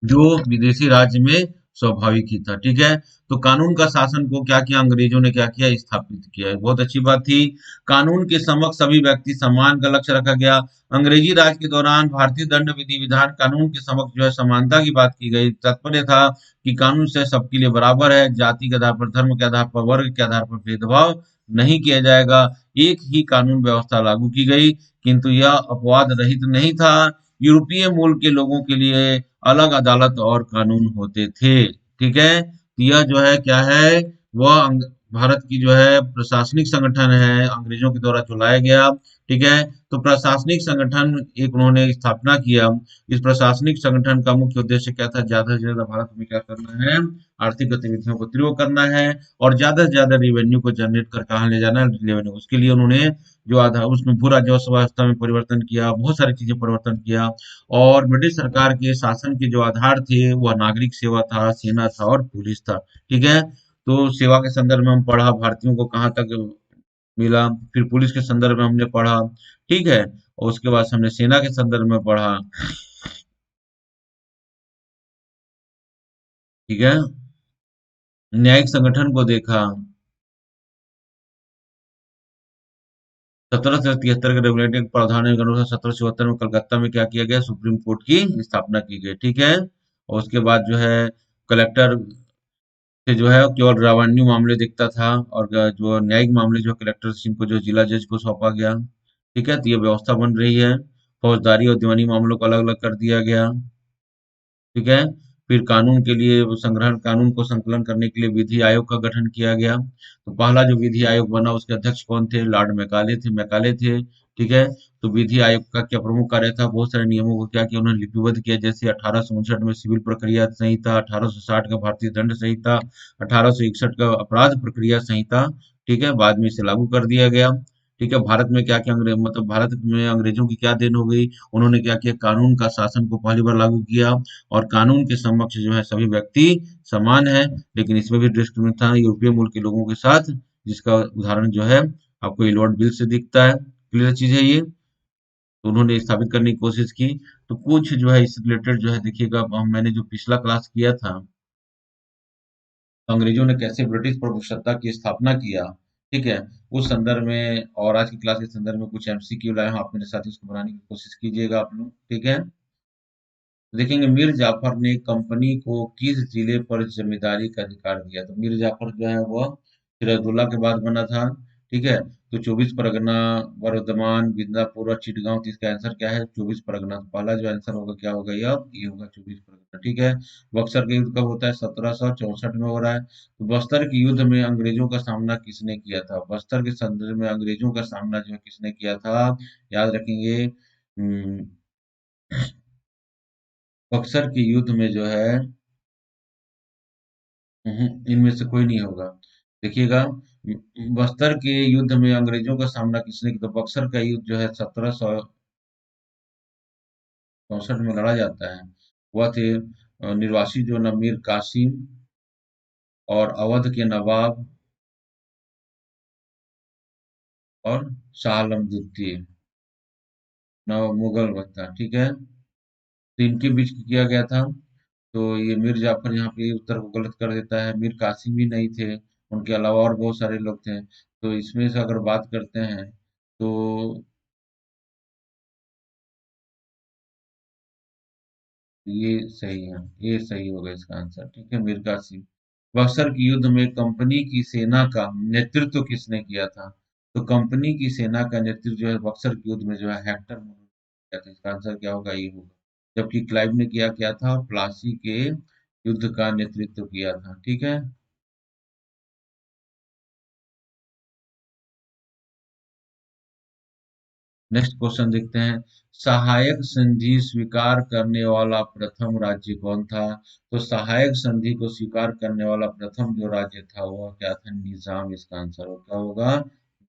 जो विदेशी राज्य में स्वाभाविक ही था। ठीक है, तो कानून का शासन को क्या किया, अंग्रेजों ने क्या किया, स्थापित किया। बहुत अच्छी बात थी। कानून के समक्ष सभी व्यक्ति समान का लक्ष्य रखा गया। अंग्रेजी राज के दौरान भारतीय दंड विधि विधान कानून के समक्ष जो है समानता की बात की गई। तात्पर्य था कि कानून से सबके लिए बराबर है, जाति के आधार पर, धर्म के आधार पर, वर्ग के आधार पर भेदभाव नहीं किया जाएगा। एक ही कानून व्यवस्था लागू की गई, किंतु यह अपवाद रहित नहीं था। यूरोपीय मूल के लोगों के लिए अलग अदालत और कानून होते थे। ठीक है, तो यह जो है क्या है, वह भारत की जो है प्रशासनिक संगठन है, अंग्रेजों के द्वारा चलाया गया। ठीक है, तो प्रशासनिक संगठन एक उन्होंने स्थापना किया। इस प्रशासनिक संगठन का मुख्य उद्देश्य क्या था, ज्यादा से ज्यादा भारत में क्या करना है, आर्थिक गतिविधियों को तीव्र करना है और ज्यादा से ज्यादा रेवेन्यू को जनरेट कर कहाँ ले जाना है, रेवेन्यू। उसके लिए उन्होंने जो आधार उसमें पूरा राजस्व व्यवस्था में परिवर्तन किया, बहुत सारी चीजें परिवर्तन किया। और ब्रिटिश सरकार के शासन के जो आधार थे वह नागरिक सेवा था, सेना था और पुलिस था। ठीक है, तो सेवा के संदर्भ में हम पढ़ा भारतीयों को कहाँ तक मिला, फिर पुलिस के संदर्भ में हमने पढ़ा। ठीक है, और उसके बाद हमने सेना के संदर्भ में पढ़ा। ठीक है, न्यायिक संगठन को देखा। 1773 के रेगुलेटिंग प्रावधान के अनुसार 1774 में कलकत्ता में क्या किया गया, सुप्रीम कोर्ट की स्थापना की गई। ठीक है, और उसके बाद जो है कलेक्टर से जो है केवल रेवेन्यू मामले देखता था, और जो न्यायिक मामले जो कलेक्टर सिंह को जो जिला जज को सौंपा गया। ठीक है, तो ये व्यवस्था बन रही है। फौजदारी और दीवानी मामलों को अलग अलग कर दिया गया। ठीक है, फिर कानून के लिए वो संग्रहण, कानून को संकलन करने के लिए विधि आयोग का गठन किया गया। तो पहला जो विधि आयोग बना उसके अध्यक्ष कौन थे, लॉर्ड मैकाले थे। ठीक है, तो विधि आयोग का क्या प्रमुख कार्य था, बहुत सारे नियमों को क्या किया, उन्होंने लिपिबद्ध किया। जैसे 1859 में सिविल प्रक्रिया संहिता, 1860 का भारतीय दंड संहिता, 1861 का अपराध प्रक्रिया संहिता। ठीक है, बाद में इसे लागू कर दिया गया। ठीक है, भारत में क्या क्या अंग्रेज, मतलब भारत में अंग्रेजों की क्या देन हो गई, उन्होंने क्या किया, कानून का शासन को पहली बार लागू किया। और कानून के समक्ष जो है सभी व्यक्ति समान है, लेकिन इसमें भी डिस्क्रिमिनेशन था यूरोपीय मूल के लोगों के साथ, जिसका उदाहरण जो है आपको इलॉर्ड बिल से दिखता है। क्लियर चीज है ये। तो उन्होंने स्थापित करने की कोशिश की। तो कुछ जो है इससे रिलेटेड जो है देखिएगा, मैंने जो पिछला क्लास किया था, तो अंग्रेजों ने कैसे ब्रिटिश प्रभुसत्ता की स्थापना किया। ठीक है, उस संदर्भ में और आज की क्लास के संदर्भ में कुछ एमसीक्यू लाए हैं, आप मेरे साथ उसको बनाने की कोशिश कीजिएगा आप लोग। ठीक है, देखेंगे मीर जाफर ने कंपनी को किस जिले पर जमींदारी का अधिकार दिया। तो मीर जाफर जो है वह सिराजुद्दौला के बाद बना था। ठीक है। तो 24 परगना, वर्धमान, मिदनापुर और चिटगांव, तो इसका आंसर क्या है? 24 परगना। तो पहला जो आंसर होगा क्या होगा? ये होगा 24 परगना। ठीक है। बक्सर का युद्ध कब होता है? 1764 में हो रहा है। तो बस्तर के युद्ध में अंग्रेजों का सामना किसने किया था? बस्तर के संदर्भ में अंग्रेजों का सामना जो है किसने किया था? याद रखेंगे। बक्सर के युद्ध में जो है, इनमें से कोई नहीं होगा। देखिएगा, बस्तर के युद्ध में अंग्रेजों का सामना किसने किया? तो बक्सर का युद्ध जो है 1764 में लड़ा जाता है। वह थे निर्वासित जो न मीर कासिम और अवध के नवाब और शाह आलम द्वितीय, नव मुगल बख्तियार। ठीक है। तो इनके बीच किया गया था। तो ये मीर जाफर यहाँ पे उत्तर को गलत कर देता है। मीर कासिम ही नहीं थे, उनके अलावा और बहुत सारे लोग थे। तो इसमें से अगर बात करते हैं तो ये सही है, ये सही होगा इसका आंसर। ठीक है, मीर कासिम। बक्सर के युद्ध में कंपनी की सेना का नेतृत्व किसने किया था? तो कंपनी की सेना का नेतृत्व जो है बक्सर के युद्ध में जो है हेक्टर ने किया था। इसका आंसर क्या होगा? ये होगा। जबकि क्लाइव ने किया क्या था? प्लासी के युद्ध का नेतृत्व किया था। ठीक है। नेक्स्ट क्वेश्चन देखते हैं। सहायक संधि स्वीकार करने वाला प्रथम राज्य कौन था? तो सहायक संधि को स्वीकार करने वाला प्रथम जो राज्य था वह क्या था? निजाम। इसका आंसर हो क्या होगा?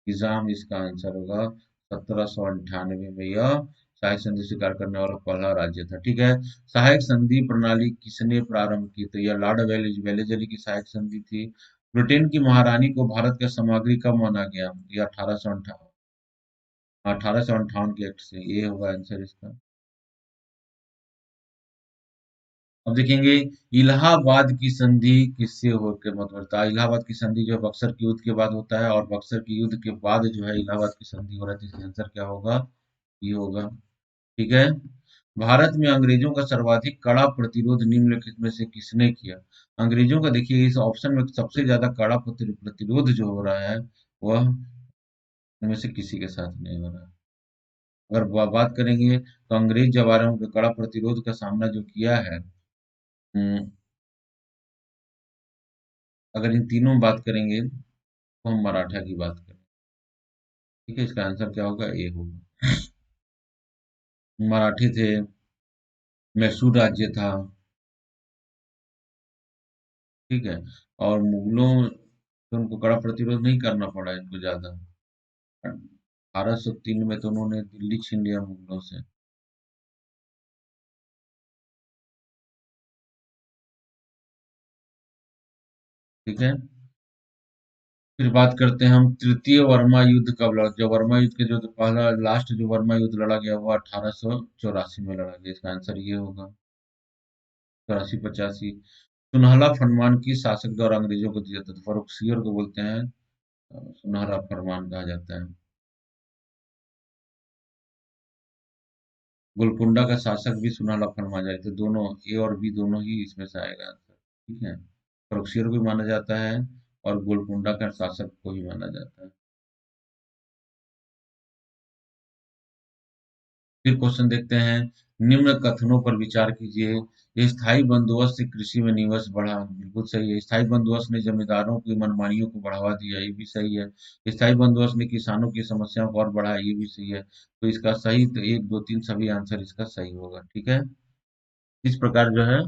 निजाम इसका आंसर होगा। 1798 में यह सहायक संधि स्वीकार करने वाला पहला राज्य था। ठीक है। सहायक संधि प्रणाली किसने प्रारंभ की? तो यह लॉर्ड वेलेजली की सहायक संधि थी। ब्रिटेन की महारानी को भारत का सामग्री कब माना गया? यह 1858 के एक्ट से। ये होगा आंसर इसका। अब देखेंगे, इलाहाबाद की संधि किससे होकर मत होता है? इलाहाबाद की संधि जो है बक्सर के युद्ध के बाद होता है, और बक्सर के युद्ध के बाद जो है इलाहाबाद की संधि हो रहा है। तो इसका आंसर क्या होगा? ये होगा। ठीक है। भारत में अंग्रेजों का सर्वाधिक कड़ा प्रतिरोध निम्नलिखित में से किसने किया? अंग्रेजों का देखिए इस ऑप्शन में सबसे ज्यादा कड़ा प्रतिरोध जो हो रहा है वह इनमें से किसी के साथ नहीं हो रहा है। अगर बात करेंगे तो अंग्रेज जब आ रहे हैं उनके कड़ा प्रतिरोध का सामना जो किया है, हम्म, अगर इन तीनों में बात करेंगे तो हम मराठा की बात करें। ठीक है, इसका आंसर क्या होगा? ए होगा। मराठी थे, मैसूर राज्य था। ठीक है। और मुगलों से उनको कड़ा प्रतिरोध नहीं करना पड़ा इनको ज्यादा। 1803 में तो उन्होंने दिल्ली छीन लिया मुगलों से। ठीक है। फिर बात करते हैं हम तृतीय वर्मा युद्ध कब लड़ा? जो वर्मा युद्ध के जो पहला लास्ट जो वर्मा युद्ध लड़ा गया वो 1884 में लड़ा गया। इसका आंसर ये होगा। 84-85। सुनहला फरमान की शासक द्वारा अंग्रेजों को दिया था? तो फर्रुखसियर को बोलते हैं सुनहरा फरमान कहा जाता है। गोलकुंडा का शासक भी सुनहला फरमान जारी, तो दोनों ए और बी दोनों ही इसमें से आएगा आंसर। ठीक है। फर्रुखसियर को भी माना जाता है और गोलकुंडा का शासक को भी माना जाता है। फिर क्वेश्चन देखते हैं। निम्न कथनों पर विचार कीजिए। ये स्थायी बंदोबस्त से कृषि में निवेश बढ़ा। बिल्कुल सही है। स्थायी बंदोबस्त ने जमींदारों की मनमानियों को बढ़ावा दिया। ये भी सही है। स्थायी बंदोबस्त ने किसानों की समस्याओं को और बढ़ाया। ये भी सही है। तो इसका सही तो एक दो तीन सभी आंसर इसका सही होगा। ठीक है। इस प्रकार जो है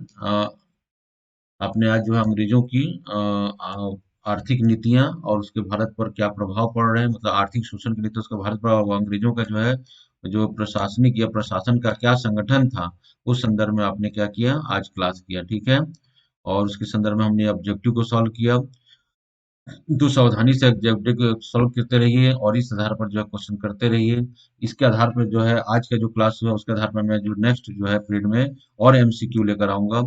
आपने आज जो है अंग्रेजों की आर्थिक नीतियां और उसके भारत पर क्या प्रभाव पड़ रहे हैं, मतलब आर्थिक शोषण के लिए तो उसका भारत पर और अंग्रेजों का जो है जो प्रशासनिक या प्रशासन का क्या संगठन था, उस संदर्भ में आपने क्या किया? आज क्लास किया। ठीक है। और उसके संदर्भ में हमने ऑब्जेक्टिव को सॉल्व किया। तो सावधानी से ऑब्जेक्टिव को सॉल्व करते रहिए और इस आधार पर जो है क्वेश्चन करते रहिए। इसके आधार पर जो है आज का जो क्लास हुआ उसके आधार पर मैं जो नेक्स्ट जो है पीरियड में और एमसीक्यू लेकर आऊंगा।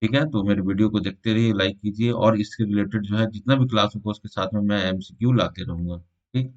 ठीक है। तो मेरे वीडियो को देखते रहिए, लाइक कीजिए, और इसके रिलेटेड जो है जितना भी क्लास होगा उसके साथ में मैं एमसीक्यू लाते रहूंगा। ठीक।